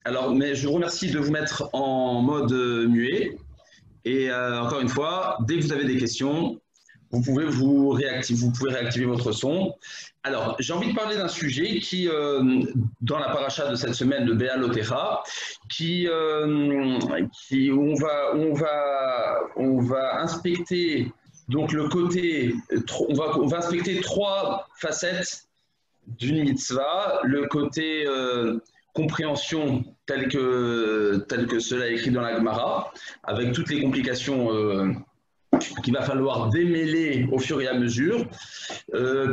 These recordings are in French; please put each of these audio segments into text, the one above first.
Alors, mais je vous remercie de vous mettre en mode muet. Et encore une fois, dès que vous avez des questions, vous pouvez réactiver votre son. Alors, j'ai envie de parler d'un sujet qui, dans la paracha de cette semaine, le Béalotéra, où on va inspecter donc le côté, on va inspecter trois facettes d'une mitzvah, le côté compréhension tel que cela est écrit dans la Gemara, avec toutes les complications qu'il va falloir démêler au fur et à mesure.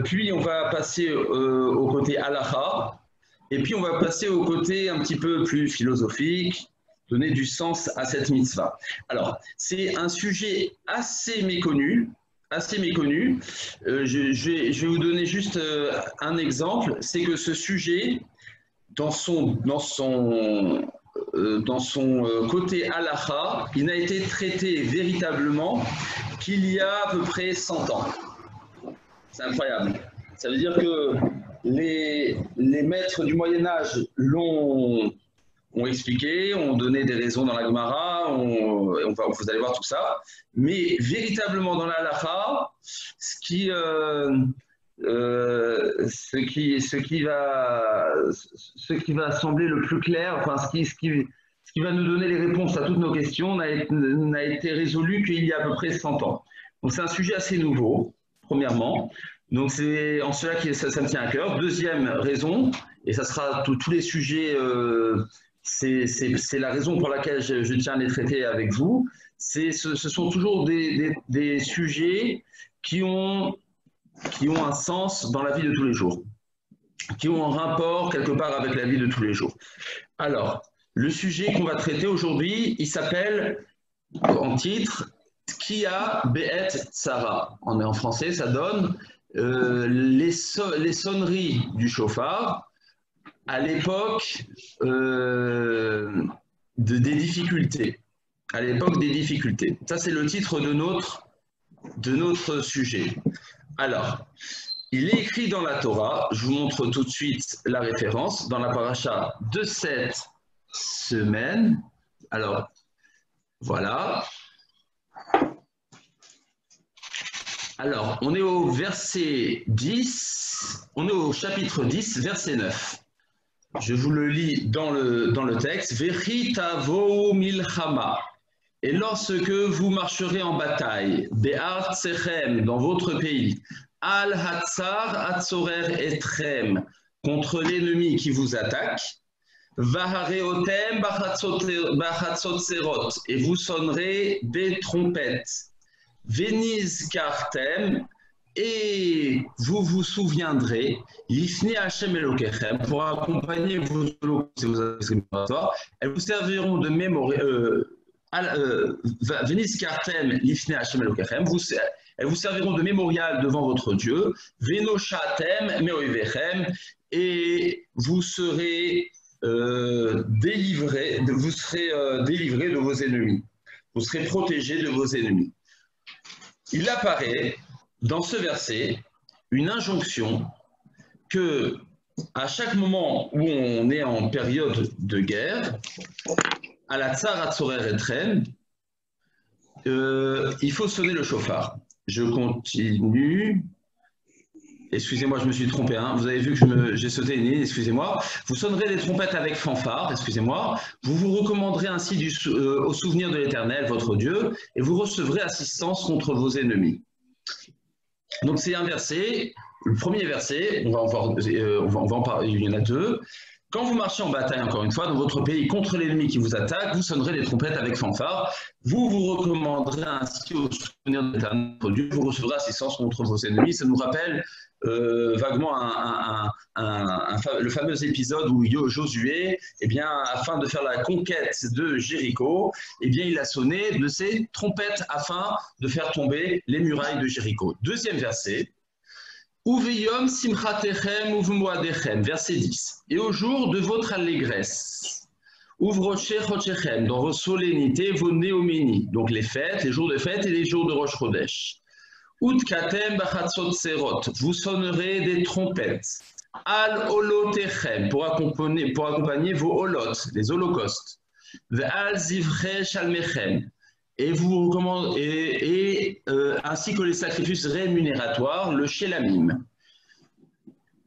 Puis on va passer au côté halakha, et puis on va passer au côté un petit peu plus philosophique, donner du sens à cette mitzvah. Alors, c'est un sujet assez méconnu. Je vais vous donner juste un exemple. C'est que ce sujet, dans son côté halakha, il n'a été traité véritablement qu'il y a à peu près 100 ans. C'est incroyable. Ça veut dire que les maîtres du Moyen-Âge ont expliqué, ont donné des raisons dans la Gemara, vous allez voir tout ça. Mais véritablement dans la halakha, ce qui va sembler le plus clair, enfin ce qui va nous donner les réponses à toutes nos questions, n'a été résolu qu'il y a à peu près 100 ans. Donc c'est un sujet assez nouveau, premièrement. Donc c'est en cela que ça me tient à cœur. Deuxième raison, et ça sera tous les sujets, c'est la raison pour laquelle je tiens à les traiter avec vous, ce sont toujours des sujets qui ont un sens dans la vie de tous les jours, qui ont un rapport quelque part avec la vie de tous les jours. Alors, le sujet qu'on va traiter aujourd'hui, il s'appelle, en titre, Tkia Be'et Tzara. En français, ça donne les sonneries du chauffard à l'époque des difficultés. À l'époque des difficultés. Ça, c'est le titre de notre sujet. Alors, il est écrit dans la Torah, je vous montre tout de suite la référence, dans la paracha de cette semaine. Alors, voilà. Alors, on est au verset 10, on est au chapitre 10, verset 9. Je vous le lis dans le texte. Vechi tavo milchama. Et lorsque vous marcherez en bataille, be'artechem, dans votre pays, al hatzar atzorer etrem, contre l'ennemi qui vous attaque, vahareotem bachatzotserot, et vous sonnerez des trompettes, veniz kartem, et vous vous souviendrez, l'ifni Hashem Elokechem, pour accompagner vos elles vous serviront de mémoire. Veniz kartem l'ifni Hashem Elokechem, elles vous serviront de mémorial devant votre Dieu. Venoshatem meoivechem, et vous serez délivrés de vos ennemis. Vous serez protégés de vos ennemis. Il apparaît dans ce verset une injonction que à chaque moment où on est en période de guerre, à la Tsar Atzorer Etrem, il faut sonner le chauffard. Je continue. Excusez-moi, je me suis trompé. Hein. Vous avez vu que j'ai sauté une ligne, excusez-moi. Vous sonnerez des trompettes avec fanfare, excusez-moi. Vous vous recommanderez ainsi au souvenir de l'Éternel, votre Dieu, et vous recevrez assistance contre vos ennemis. Donc c'est un verset, le premier verset, on va en parler, il y en a deux. Quand vous marchez en bataille, encore une fois, dans votre pays contre l'ennemi qui vous attaque, vous sonnerez des trompettes avec fanfare, vous vous recommanderez ainsi au souvenir de l'Éternel, votre Dieu, vous recevrez assistance contre vos ennemis. Ça nous rappelle vaguement le fameux épisode où Josué, eh bien, afin de faire la conquête de Jéricho, eh bien, il a sonné de ses trompettes afin de faire tomber les murailles de Jéricho. Deuxième verset. Uveyom simchatechem uvmoadechem, verset 10. Et au jour de votre allégresse, uvrocher chotchechem, dans vos solennités, vos néoménies, donc les fêtes, les jours de fête et les jours de Rosh Chodesh. Utkatem bachatzot serot, vous sonnerez des trompettes. Al holotechem, pour accompagner vos holotes, les holocaustes. Ve'al zivrei shalmechem, et vous recommande, ainsi que les sacrifices rémunérateurs, le shelamim.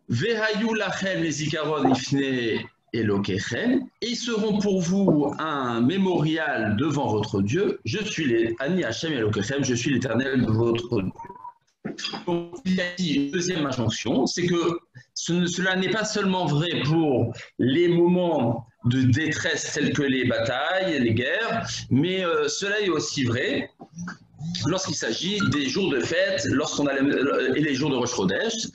Vehayu lachem les zikaron ifne elokechem, et ils seront pour vous un mémorial devant votre Dieu. Je suis Ani Hashem elokechem, je suis l'Éternel de votre Dieu. Donc, il y a ici une deuxième injonction, c'est que cela n'est pas seulement vrai pour les moments de détresse tels que les batailles, les guerres, mais cela est aussi vrai lorsqu'il s'agit des jours de fête, et les jours de Rosh Chodesh,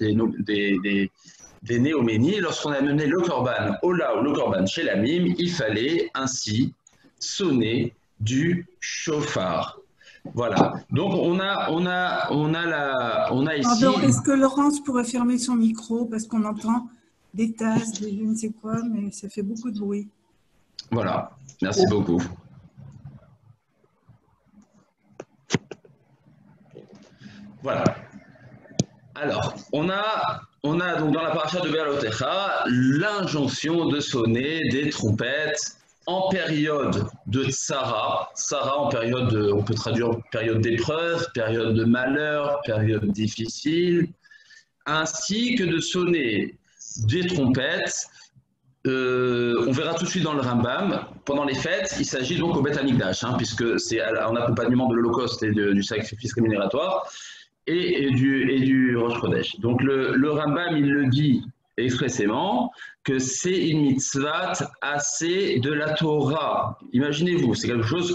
des néoménies, lorsqu'on a mené le korban Ola ou le korban Shelamim, il fallait ainsi sonner du shofar. Voilà. Donc on a ici. Pardon, est-ce que Laurence pourrait fermer son micro parce qu'on entend des tasses, des je ne sais quoi, mais ça fait beaucoup de bruit. Voilà. Merci beaucoup. Voilà. Alors, on a donc dans la paracha de Be'alotecha l'injonction de sonner des trompettes en période de tsara, tsara en période on peut traduire période d'épreuve, période de malheur, période difficile, ainsi que de sonner des trompettes. On verra tout de suite dans le Rambam, pendant les fêtes, il s'agit donc au Beth Amikdash, puisque c'est en accompagnement de l'Holocauste et du sacrifice rémunératoire et du Rosh Chodesh. Donc le Rambam, il le dit expressément que c'est une mitzvah assez de la Torah. Imaginez-vous, c'est quelque chose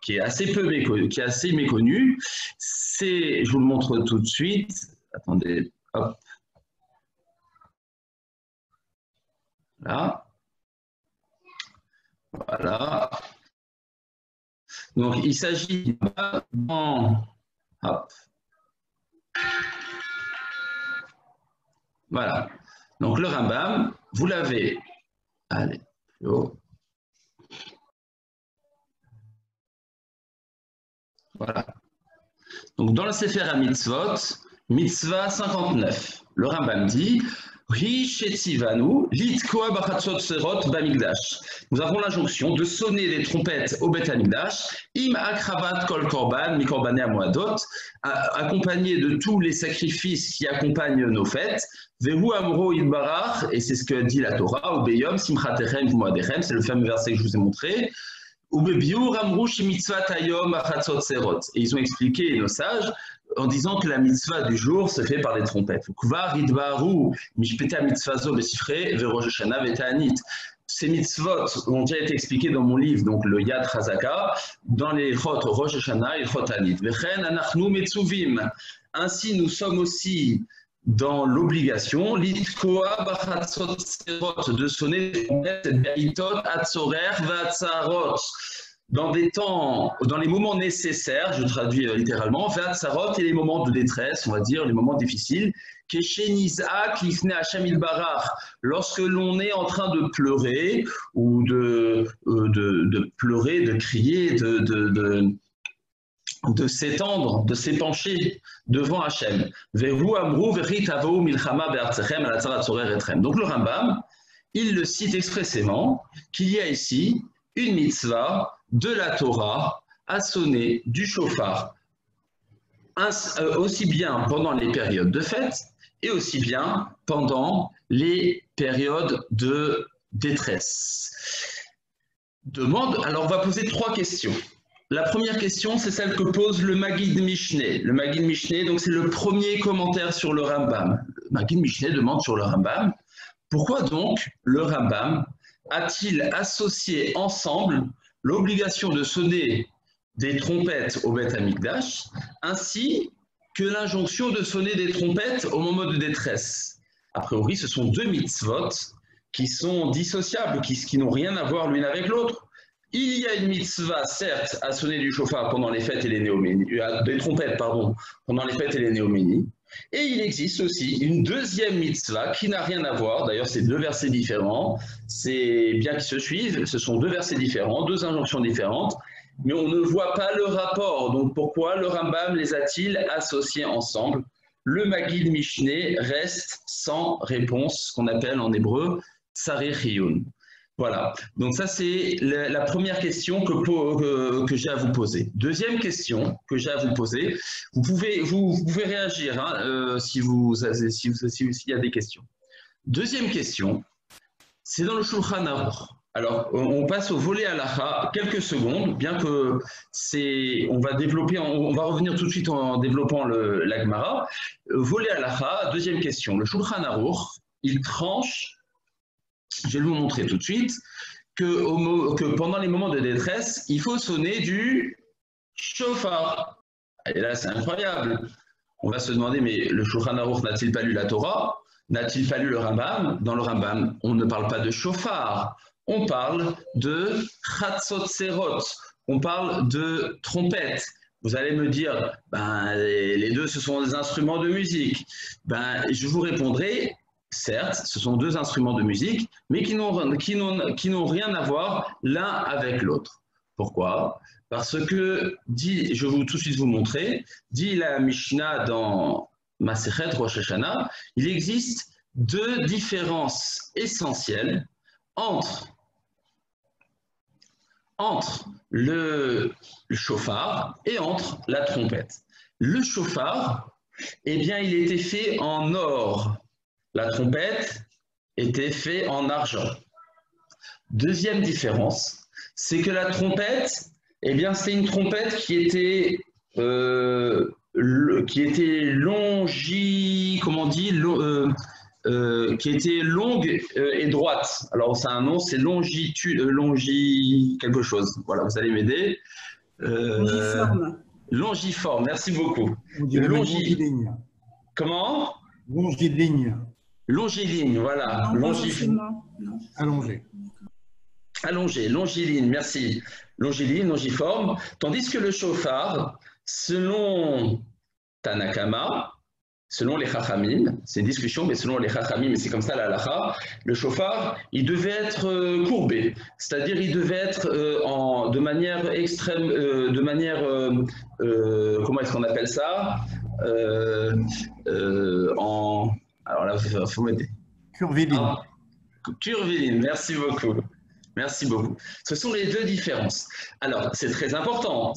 qui est assez peu méconnu, qui est assez méconnu. Je vous le montre tout de suite. Attendez, hop. Là. Voilà. Donc il s'agit hop. Voilà. Donc le Rambam, vous l'avez. Allez, plus haut. Voilà. Donc dans le Sefer HaMitzvot, Mitzvah 59, le Rambam dit nous avons l'injonction de sonner des trompettes au Beth Amikdash, im akravat kol korban, mi korbané amoadot, accompagné de tous les sacrifices qui accompagnent nos fêtes, vehu amro yidbarach, et c'est ce que dit la Torah, ubeyom simchatechem v'moadechem, c'est le fameux verset que je vous ai montré, ubebiur amru shemitzvat hayom achatzot serot, et ils ont expliqué, nos sages, en disant que la mitzvah du jour se fait par les trompettes. Ces mitzvot ont déjà été expliqués dans mon livre, donc le Yad Chazaka, dans les Chot Rosh Hashanah et Chot Anit. Ainsi, nous sommes aussi dans l'obligation de sonner les trompettes dans les moments nécessaires, je traduis littéralement, Ve'atzarot, et les moments de détresse, on va dire, les moments difficiles, lorsque l'on est en train de pleurer, ou de pleurer, de crier, de s'étendre, de s'épancher devant Hachem. Donc le Rambam, il le cite expressément, qu'il y a ici une mitzvah de la Torah à sonner du shofar, aussi bien pendant les périodes de fête et aussi bien pendant les périodes de détresse. Alors on va poser 3 questions. La première question, c'est celle que pose le Maggid Mishneh. Le Maggid Mishneh, donc c'est le premier commentaire sur le Rambam. Le Maggid Mishneh demande sur le Rambam, pourquoi donc le Rambam a-t-il associé ensemble l'obligation de sonner des trompettes au Beth Amikdash ainsi que l'injonction de sonner des trompettes au moment de détresse? A priori, ce sont 2 mitzvot qui sont dissociables, qui n'ont rien à voir l'une avec l'autre. Il y a une mitzvah, certes, à sonner du shofar pendant les fêtes et les néoménies, des trompettes, pardon, pendant les fêtes et les néoménies. Et il existe aussi une deuxième mitzvah qui n'a rien à voir. D'ailleurs, c'est 2 versets différents. C'est bien qu'ils se suivent. Ce sont 2 versets différents, 2 injonctions différentes. Mais on ne voit pas le rapport. Donc, pourquoi le Rambam les a-t-il associés ensemble? le Maggid Mishneh reste sans réponse, ce qu'on appelle en hébreu Tsarich Iyun. Voilà, donc ça c'est la première question que j'ai à vous poser. Deuxième question que j'ai à vous poser, vous pouvez réagir hein, s'il y a des questions. Deuxième question, c'est dans le Shulchan Aruch. Alors, on passe au volet halakha, quelques secondes, bien que on va développer, on va revenir tout de suite en développant la Gemara. Volet halakha, deuxième question, le Shulchan Aruch, il tranche. Je vais vous montrer tout de suite que pendant les moments de détresse, il faut sonner du chauffard. Et là, c'est incroyable. On va se demander, mais le Shulchan Aruch n'a-t-il pas lu la Torah? N'a-t-il pas lu le Rambam? Dans le Rambam, on ne parle pas de chauffard, on parle de chatzot serot, on parle de trompette. Vous allez me dire, ben, les deux, ce sont des instruments de musique. Ben, je vous répondrai, certes, ce sont deux instruments de musique, mais qui n'ont rien à voir l'un avec l'autre. Pourquoi? Parce que, je vais tout de suite vous montrer, dit la Mishnah dans Masechet Rosh Hashanah, il existe deux différences essentielles entre le chauffard et entre la trompette. Le chauffard, eh bien, il était fait en or. La trompette était faite en argent. Deuxième différence, c'est que la trompette, eh bien, c'est une trompette qui était qui était longue et droite. Alors, c'est un nom, c'est quelque chose. Voilà, vous allez m'aider. Longiforme. Longiforme, merci beaucoup. On dirait longiligne. Comment? Longiligne. Longiligne, voilà. Allongé. Allongé, longiligne, merci. Longiligne, longiforme. Tandis que le chauffard, selon Tanakama, selon les Chachamim, c'est une discussion, mais selon les Chachamim, c'est comme ça la halakha, le chauffard, il devait être courbé, c'est-à-dire il devait être de manière extrême, comment est-ce qu'on appelle ça alors là, il faut m'aider. Curviligne. Curviligne, merci beaucoup. Merci beaucoup. Ce sont les deux différences. Alors, c'est très important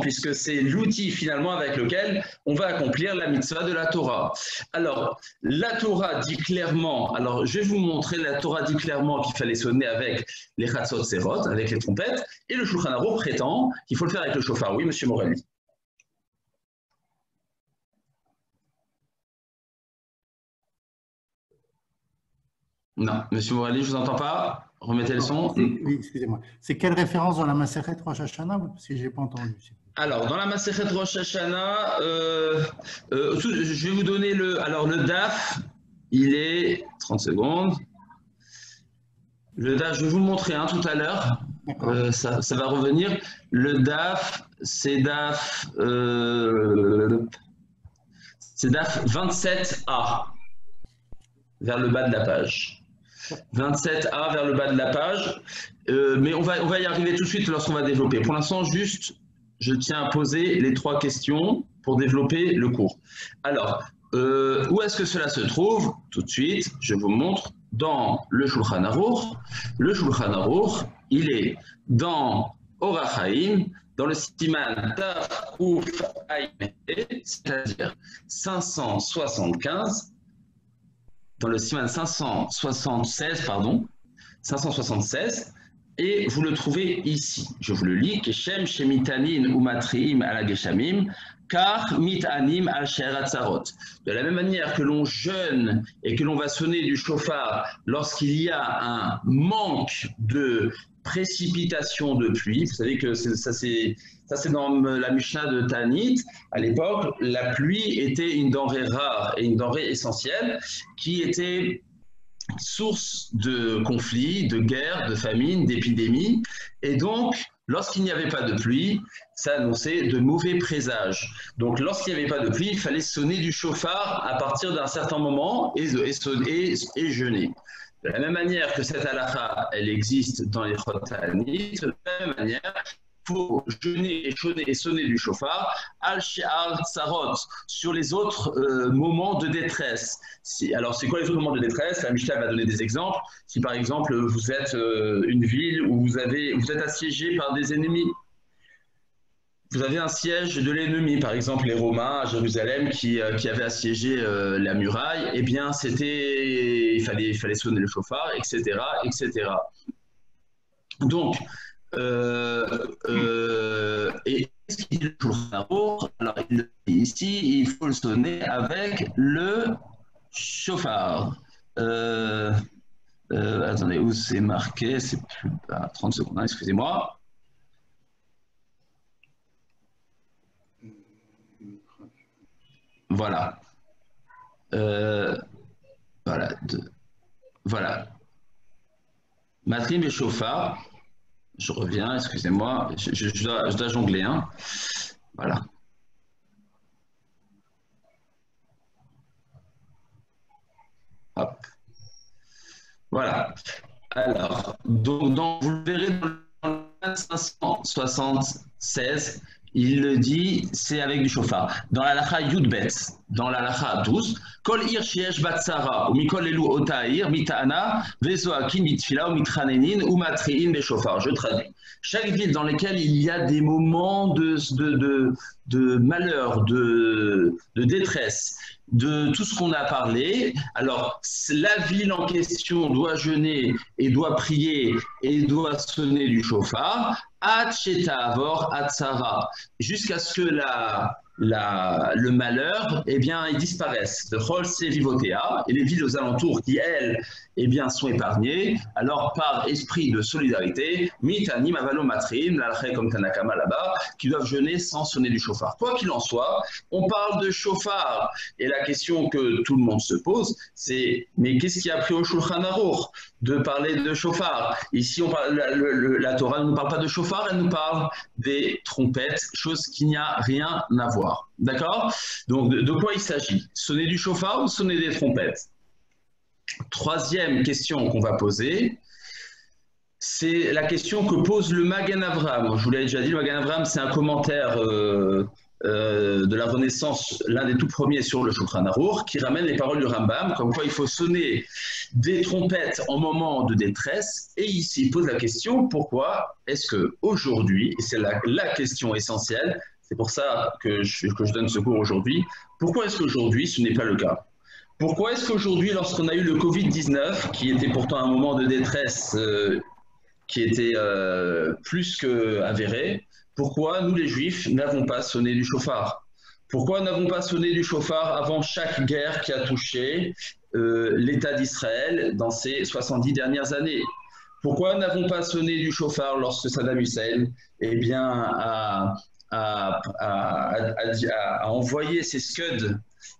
puisque c'est l'outil finalement avec lequel on va accomplir la mitzvah de la Torah. Alors, la Torah dit clairement, alors je vais vous montrer, la Torah dit clairement qu'il fallait sonner avec les chatzot serot, avec les trompettes, et le Shulchan Aruch prétend qu'il faut le faire avec le chauffard. Oui, monsieur Morelli. Non, monsieur Morelli, je ne vous entends pas. Remettez le son. Oui, excusez-moi. C'est quelle référence dans la Masechet Rosh Hashanah? Parce que je n'ai pas entendu. Alors, dans la Masechet Rosh Hashanah, je vais vous donner le DAF, il est 30 secondes. Le DAF, je vais vous le montrer tout à l'heure. Ça va revenir. Le DAF, c'est DAF 27A, vers le bas de la page. 27A vers le bas de la page, mais on va y arriver tout de suite lorsqu'on va développer. Pour l'instant, juste, je tiens à poser les trois questions pour développer le cours. Alors, où est-ce que cela se trouve? Tout de suite, je vous montre dans le Shulchan Aruch. Le Shulchan Aruch, il est dans Orach Chaim, dans le Siman Taf Uf Aïm, c'est-à-dire 575, dans le Siman 576, et vous le trouvez ici. Je vous le lis, Keshem Shemitanin Umatriim ala Geshamim, car Mitanim al Sheratzarot. De la même manière que l'on jeûne et que l'on va sonner du chauffard lorsqu'il y a un manque de précipitation de pluie. Vous savez que ça c'est dans la Mishnah de Tanit. À l'époque, la pluie était une denrée rare et une denrée essentielle qui était source de conflits, de guerres, de famines, d'épidémies. Et donc, lorsqu'il n'y avait pas de pluie, ça annonçait de mauvais présages. Donc, lorsqu'il n'y avait pas de pluie, il fallait sonner du chauffard à partir d'un certain moment et jeûner. De la même manière que cette halakha, elle existe dans les Chotanit, de la même manière, il faut jeûner et sonner du chauffard, al-shi'ar tsarot, sur les autres moments de détresse. Alors, c'est quoi les autres moments de détresse? La Mishnah va donner des exemples. Si par exemple, vous êtes une ville où vous êtes assiégé par des ennemis, vous avez un siège de l'ennemi, par exemple les Romains à Jérusalem qui avaient assiégé la muraille, eh bien il fallait sonner le chauffard, etc., etc. Donc, et ce qu'il est le chauffard, alors ici, il faut le sonner avec le chauffard. Attendez, où c'est marqué? C'est plus 30 secondes, excusez-moi. Voilà. Voilà. Matrim et chauffard. Je reviens, excusez-moi. Je dois jongler. Hein. Voilà. Hop. Voilà. Alors, donc vous le verrez dans le 576. Il le dit, c'est avec du chauffard. Dans la lacha Yudbet, dans la lacha 12, Kol ir sheyesh batsara, ou mikol elu otair, mitana, vezoakin, mitfila, ou mitranenin, ou matriin, des chauffards. Je traduis. Chaque ville dans laquelle il y a des moments de malheur, de détresse, de tout ce qu'on a parlé. Alors, la ville en question doit jeûner et doit prier et doit sonner du chauffard. Jusqu'à ce que le malheur, eh bien, il disparaisse. De Holse Vivotea, et les villes aux alentours qui, elles, eh bien, sont épargnées, alors par esprit de solidarité, Mitanim Avalo Matrim, l'alchè comme Tanakama là-bas, qui doivent jeûner sans sonner du chauffard. Quoi qu'il en soit, on parle de chauffard, et la question que tout le monde se pose, c'est mais qu'est-ce qui a pris au Shulchan Aruch de parler de chauffard? Ici, on parle, la Torah ne nous parle pas de chauffard, elle nous parle des trompettes, chose qui n'y a rien à voir. D'accord? Donc, de quoi il s'agit? Sonner du chauffard ou sonner des trompettes? Troisième question qu'on va poser, c'est la question que pose le Magen Avraham. Je vous l'ai déjà dit, le Magen Avraham, c'est un commentaire de la Renaissance, l'un des tout premiers sur le Shulchan Aruch, qui ramène les paroles du Rambam, comme quoi il faut sonner des trompettes en moment de détresse. Et ici, il pose la question, pourquoi est-ce qu'aujourd'hui, et c'est la question essentielle, c'est pour ça que je donne ce cours aujourd'hui, pourquoi est-ce qu'aujourd'hui ce n'est pas le cas? Pourquoi est-ce qu'aujourd'hui, lorsqu'on a eu le Covid-19, qui était pourtant un moment de détresse qui était plus qu'avéré, pourquoi nous les Juifs n'avons pas sonné du chauffard? Pourquoi n'avons pas sonné du chauffard avant chaque guerre qui a touché l'État d'Israël dans ces 70 dernières années? Pourquoi n'avons pas sonné du chauffard lorsque Saddam Hussein a envoyé ses Scuds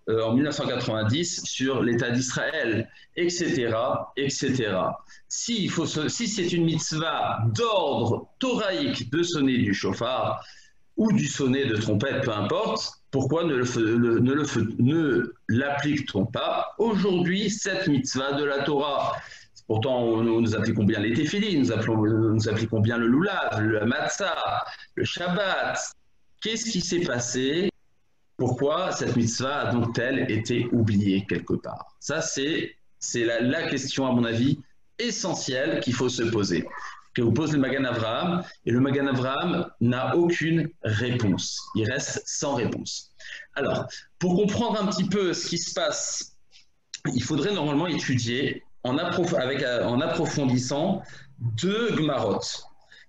en 1990 sur l'État d'Israël, etc., etc. Si c'est une mitzvah d'ordre thoraïque de sonner du chauffard ou du sonner de trompette, peu importe, pourquoi ne l'applique-t-on pas aujourd'hui, cette mitzvah de la Torah? Pourtant, nous appliquons bien les téphilines, nous appliquons bien le lulav, le matzah, le Shabbat. Qu'est-ce qui s'est passé? Pourquoi cette mitzvah a donc-elle été oubliée quelque part? Ça, c'est la question, à mon avis, essentielle qu'il faut se poser, que vous pose le Magen Avraham, et le Magen Avraham n'a aucune réponse. Il reste sans réponse. Alors, pour comprendre un petit peu ce qui se passe, il faudrait normalement étudier en approfondissant deux Gemarot.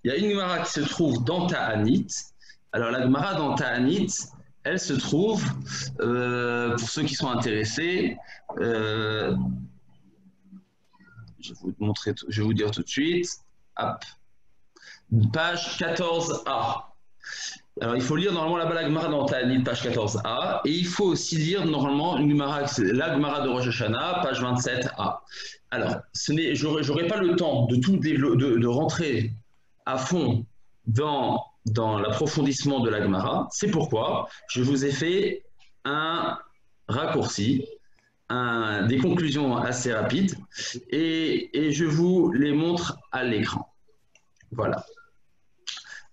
Il y a une Gemara qui se trouve dans Ta'anit. Alors, la Gemara dans Ta'anit, elle se trouve, pour ceux qui sont intéressés, je vais vous dire tout de suite, hop, page 14a. Alors, il faut lire normalement là-bas la Gemara dans Ta'anit, page 14a, et il faut aussi lire normalement la Gemara de Rosh Hashanah, page 27a. Alors, j'aurai pas le temps de rentrer à fond dans l'approfondissement de la Gemara. C'est pourquoi je vous ai fait un raccourci, des conclusions assez rapides, et je vous les montre à l'écran. Voilà.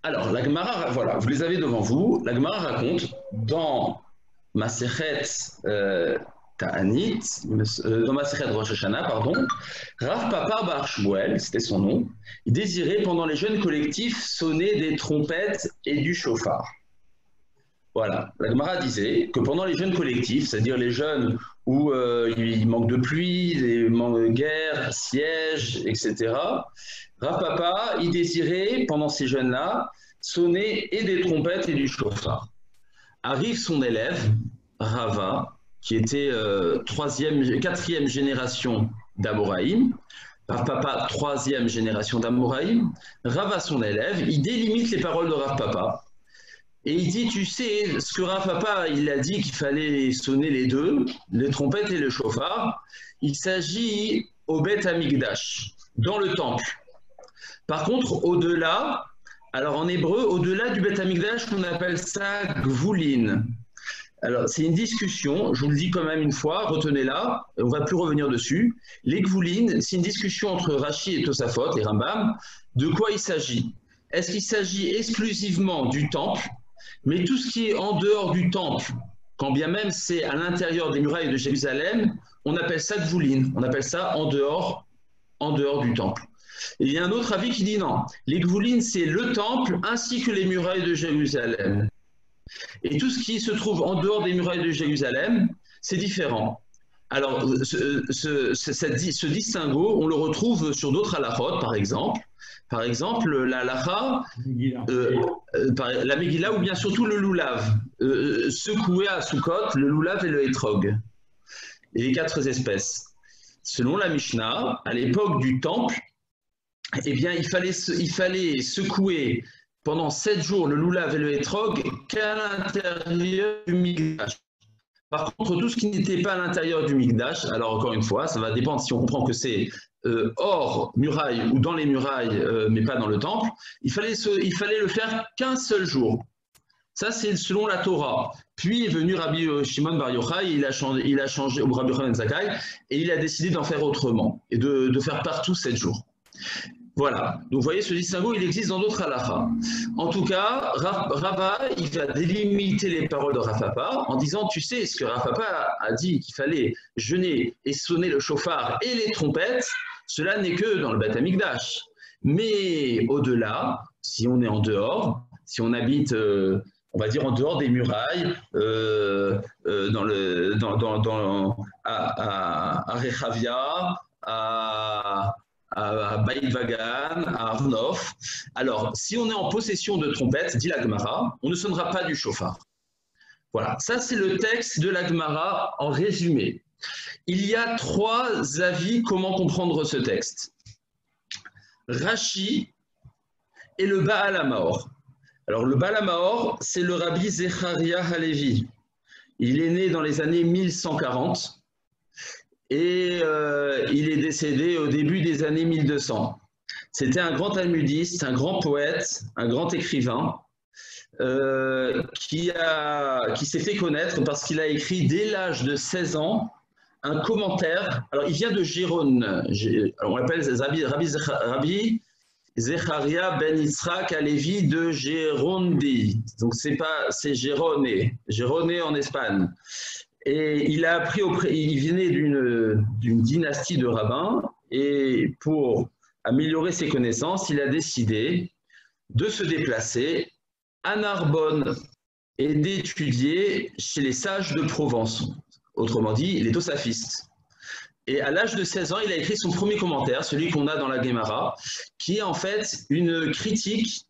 Alors, la Gemara, voilà, vous les avez devant vous. La Gemara raconte dans Masechet Ta'anit, dans Masechet Rosh Hashanah, pardon, Rav Papa Bar Shmuel, c'était son nom, il désirait pendant les jeûnes collectifs sonner des trompettes et du chauffard. Voilà, la Gemara disait que pendant les jeûnes collectifs, c'est-à-dire les jeûnes où il manque de pluie, il manque de guerre, siège, etc., Rav Papa, il désirait, pendant ces jeûnes-là, sonner et des trompettes et du chauffard. Arrive son élève, Rava, qui était quatrième génération d'Amoraïm, Rav Papa, troisième génération d'Amoraïm. Rava, son élève, il délimite les paroles de Rav Papa. Et il dit, tu sais, ce que Rav Papa, il a dit qu'il fallait sonner les deux, les trompettes et le chauffard, il s'agit au Beth Amikdash, dans le temple. Par contre, au-delà, alors en hébreu, au-delà du Beth Amikdash, on appelle ça Gvulin. Alors, c'est une discussion, je vous le dis quand même une fois, retenez-la, on ne va plus revenir dessus. Les Gvulin, c'est une discussion entre Rashi et Tosafot, et Rambam. De quoi il s'agit? Est-ce qu'il s'agit exclusivement du temple, mais tout ce qui est en dehors du temple, quand bien même c'est à l'intérieur des murailles de Jérusalem, on appelle ça Gvulin, on appelle ça en dehors du temple. Et il y a un autre avis qui dit non, les Gvulin c'est le temple ainsi que les murailles de Jérusalem. Et tout ce qui se trouve en dehors des murailles de Jérusalem, c'est différent. Alors, ce distinguo, on le retrouve sur d'autres halachot, par exemple. Par exemple, la halacha, la Megillah ou bien surtout le loulav. Secoué à Sukkot, le loulav et le hétrog. Et les 4 espèces. Selon la Mishnah, à l'époque du temple, eh bien, il fallait secouer pendant 7 jours le loulav et le hétrog qu'à l'intérieur du Mikdash. Par contre, tout ce qui n'était pas à l'intérieur du Mikdash, alors encore une fois, ça va dépendre si on comprend que c'est hors muraille ou dans les murailles, mais pas dans le temple, il fallait le faire qu'un seul jour. Ça, c'est selon la Torah. Puis est venu Rabbi Shimon Bar Yochai, il a changé, ou Rabbi Yochanan Zakkai, et il a décidé d'en faire autrement, et de faire partout 7 jours. Voilà, donc vous voyez, ce distinguo, il existe dans d'autres halachas. En tout cas, Rava, il va délimiter les paroles de Rav Papa en disant, tu sais, ce que Rav Papa a dit qu'il fallait jeûner et sonner le chauffard et les trompettes, cela n'est que dans le Beth Amikdash. Mais au-delà, si on est en dehors, si on habite, on va dire en dehors des murailles, à Rechavia, à Beit Vagan, à Arnof. Alors, si on est en possession de trompettes, dit la Gemara, on ne sonnera pas du chauffard. Voilà, ça c'est le texte de la Gemara en résumé. Il y a 3 avis comment comprendre ce texte. Rashi et le Baal HaMaor. Alors, le Baal HaMaor, c'est le rabbi Zecharia Halevi. Il est né dans les années 1140. Et il est décédé au début des années 1200. C'était un grand talmudiste, un grand poète, un grand écrivain qui s'est fait connaître parce qu'il a écrit dès l'âge de 16 ans un commentaire. Alors il vient de Gérone, on l'appelle Rabbi Zecharia ben Yitzhak Halevi de Gérondi. Donc c'est Gérone en Espagne. Et il a appris il venait d'une dynastie de rabbins, et pour améliorer ses connaissances, il a décidé de se déplacer à Narbonne et d'étudier chez les sages de Provence, autrement dit les tosafistes. Et à l'âge de 16 ans, il a écrit son premier commentaire, celui qu'on a dans la Gemara, qui est en fait une critique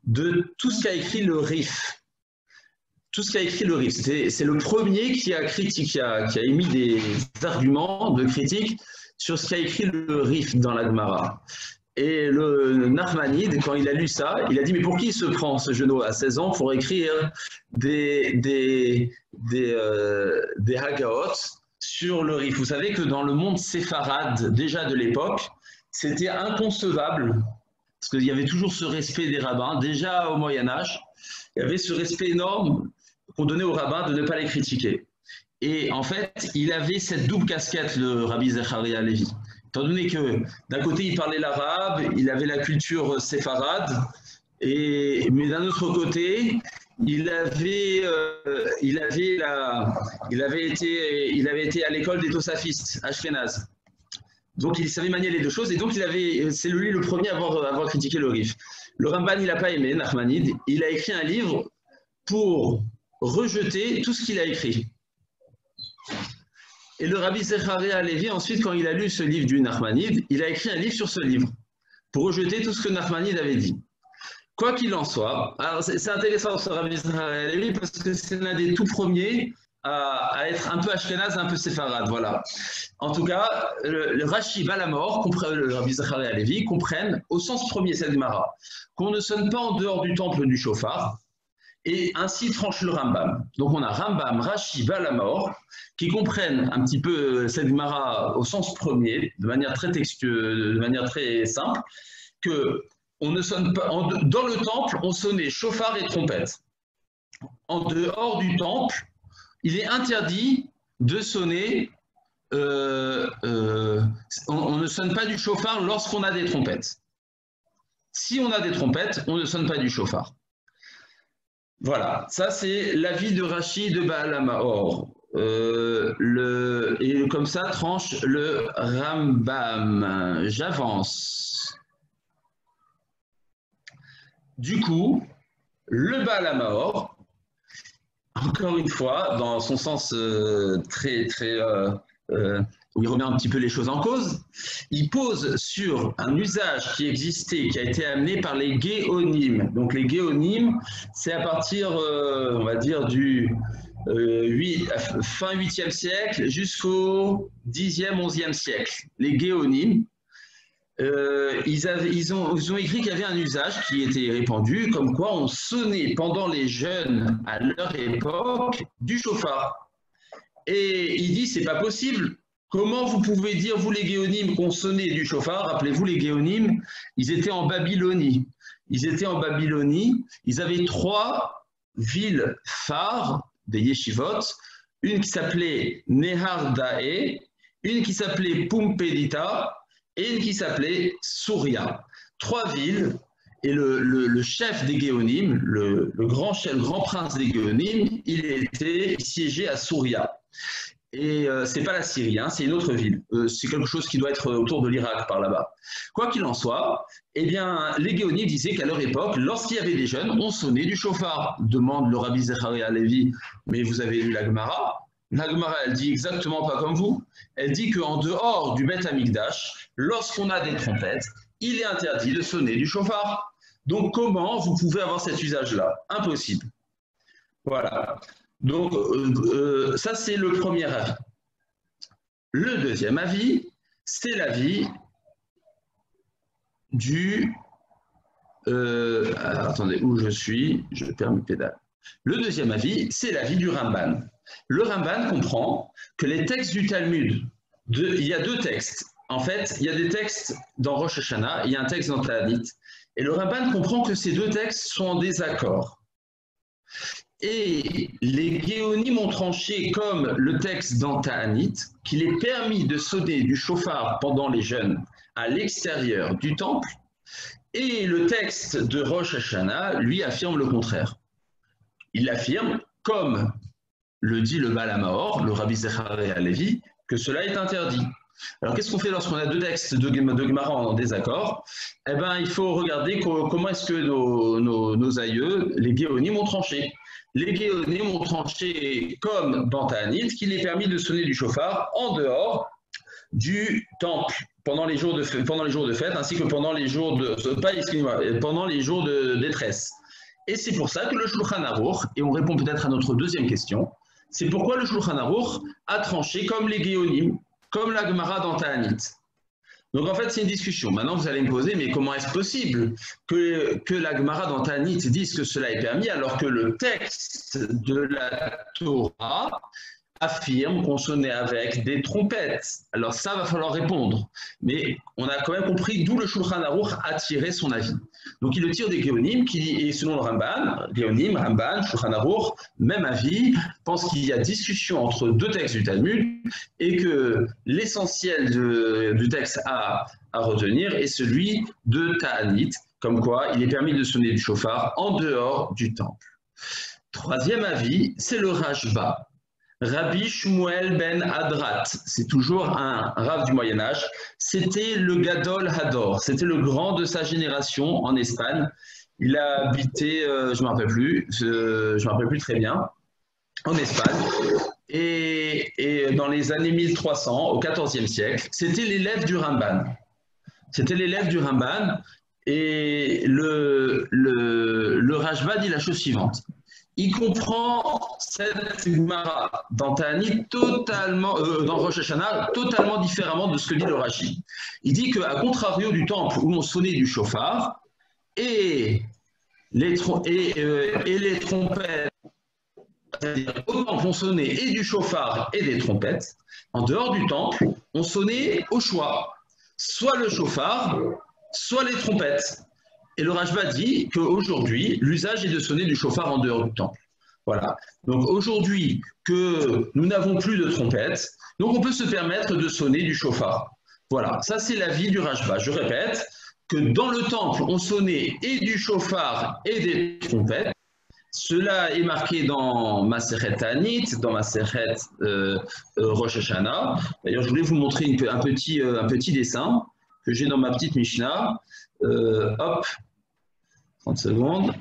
de tout ce qu'a écrit le Rif. Tout ce qu'a écrit le Rif. C'est le premier qui a émis des arguments de critique sur ce qu'a écrit le Rif dans la Gemara. Et le Nachmanide, quand il a lu ça, il a dit, mais pour qui se prend ce genou à 16 ans pour écrire des hagaot sur le Rif? Vous savez que dans le monde séfarade, déjà de l'époque, c'était inconcevable, parce qu'il y avait toujours ce respect des rabbins, déjà au Moyen-Âge, il y avait ce respect énorme qu'on donnait aux rabbins de ne pas les critiquer. Et en fait, il avait cette double casquette, le Rabbi Zecharia Halevi. Étant donné que d'un côté, il parlait l'arabe, il avait la culture séfarade, Mais d'un autre côté, il avait été à l'école des Tosafistes, Ashkenaz. Donc il savait manier les deux choses, et donc c'est lui le premier à avoir critiqué le Rif. Le Ramban, il n'a pas aimé Nachmanide, il a écrit un livre pour rejeter tout ce qu'il a écrit. Et le Rabbi Zecharia Halevi, ensuite, quand il a lu ce livre du Nachmanide, il a écrit un livre sur ce livre, pour rejeter tout ce que Nachmanide avait dit. Quoi qu'il en soit, alors c'est intéressant ce Rabbi Zecharia Halevi, parce que c'est l'un des tout premiers à être un peu ashkenaz, un peu séfarade, voilà. En tout cas, le Rashi Balamor, le Rabbi Zecharia Halevi, comprennent au sens premier cette Gemara qu'on ne sonne pas en dehors du temple du shofar, et ainsi tranche le Rambam. Donc on a Rambam, Rashi, Balamor, qui comprennent un petit peu cette Gemara au sens premier, de manière très textueuse, de manière très simple, que on ne sonne pas dans le temple, on sonnait shofar et trompette. En dehors du temple, il est interdit de sonner. On ne sonne pas du shofar lorsqu'on a des trompettes. Si on a des trompettes, on ne sonne pas du shofar. Voilà, ça c'est l'avis de Rashi de Baal HaMaor. Et comme ça tranche le Rambam. J'avance. Du coup, le Baal HaMaor, encore une fois, dans son sens où il remet un petit peu les choses en cause, il pose sur un usage qui existait, qui a été amené par les Géonim. Donc les Géonim, c'est à partir, on va dire, du fin 8e siècle jusqu'au 10e, 11e siècle. Les Géonim, ils ont écrit qu'il y avait un usage qui était répandu, comme quoi on sonnait pendant les jeûnes à leur époque du shofar. Et il dit, c'est pas possible. Comment vous pouvez dire, vous les Géonim, qu'on sonnait du shofar? Rappelez-vous, les Géonim, ils étaient en Babylonie. Ils avaient 3 villes phares des yeshivot, une qui s'appelait Nehar Dae, une qui s'appelait Pumpedita et une qui s'appelait Souria. 3 villes, et le chef des Géonim, le grand prince des Géonim, il était siégé à Souria. Et c'est pas la Syrie, hein, c'est une autre ville. C'est quelque chose qui doit être autour de l'Irak, par là-bas. Quoi qu'il en soit, eh bien, les Géonim disaient qu'à leur époque, lorsqu'il y avait des jeunes, on sonnait du shofar. Demande le Rabbi Zecharia Halevi, mais vous avez lu la Gemara. La Gemara, elle dit exactement pas comme vous. Elle dit qu'en dehors du Beth Amikdash, lorsqu'on a des trompettes, il est interdit de sonner du shofar. Donc comment vous pouvez avoir cet usage-là? Impossible. Voilà. Donc, ça, c'est le premier avis. Le deuxième avis, c'est l'avis du... attendez, où je suis? Je perds mes pédales. Le deuxième avis, c'est l'avis du Ramban. Le Ramban comprend que les textes du Talmud, il y a 2 textes. En fait, il y a des textes dans Rosh Hashanah, il y a un texte dans Ta'anit. Et le Ramban comprend que ces 2 textes sont en désaccord. Et les Géonim ont tranché comme le texte dans Ta'anit qu'il est permis de sonner du shofar pendant les jeûnes à l'extérieur du temple, et le texte de Rosh Hashanah lui affirme le contraire. Il affirme, comme le dit le Baal HaMaor, le Rabbi Zecharia Halevi, que cela est interdit. Alors qu'est-ce qu'on fait lorsqu'on a 2 textes de Gemara en désaccord? Eh bien, il faut regarder comment est-ce que nos aïeux, les Géonim, ont tranché. Les Géonim ont tranché comme dans Ta'anit qu'il est permis de sonner du shofar en dehors du temple pendant les jours de fête ainsi que pendant les jours pendant les jours de détresse. Et c'est pour ça que le Shulchan Aruch, et on répond peut-être à notre deuxième question, c'est pourquoi le Shulchan Aruch a tranché comme les Géonim, comme la Gemara dans Ta'anit. Donc en fait, c'est une discussion. Maintenant, vous allez me poser, mais comment est-ce possible que la Gemara dans Ta'anit dise que cela est permis alors que le texte de la Torah affirme qu'on sonnait avec des trompettes? Alors ça, va falloir répondre. Mais on a quand même compris d'où le Shulchan Aruch a tiré son avis. Donc il le tire des Géonim, et selon le Ramban, Géonim, Ramban, Shulchan Aruch, même avis, pense qu'il y a discussion entre 2 textes du Talmud et que l'essentiel du texte à retenir est celui de Ta'anit, comme quoi il est permis de sonner du chauffard en dehors du temple. Troisième avis, c'est le Rashba. Rabbi Shmuel ben Adrat, c'est toujours un rav du Moyen-Âge, c'était le Gadol Hador, c'était le grand de sa génération en Espagne. Il a habité, je ne me rappelle plus très bien, en Espagne. Et dans les années 1300, au XIVe siècle, c'était l'élève du Ramban. C'était l'élève du Ramban et le Rashba dit la chose suivante. Il comprend cette Gemara dans Ta'anit totalement, dans Rosh Hashanah, totalement différemment de ce que dit le Rashi. Il dit qu'à contrario du temple où on sonnait du chauffard et les trompettes, c'est-à-dire au temple on sonnait et du chauffard et des trompettes, en dehors du temple, on sonnait au choix, soit le chauffard, soit les trompettes. Et le Rashba dit qu'aujourd'hui, l'usage est de sonner du chauffard en dehors du temple. Voilà. Donc aujourd'hui, que nous n'avons plus de trompettes, donc on peut se permettre de sonner du chauffard. Voilà, ça c'est l'avis du Rashba. Je répète que dans le temple, on sonnait et du chauffard et des trompettes. Cela est marqué dans Maseret Ta'anit, dans Maseret Rosh Hashanah. D'ailleurs, je voulais vous montrer un petit dessin que j'ai dans ma petite Mishnah. Hop, 30 secondes.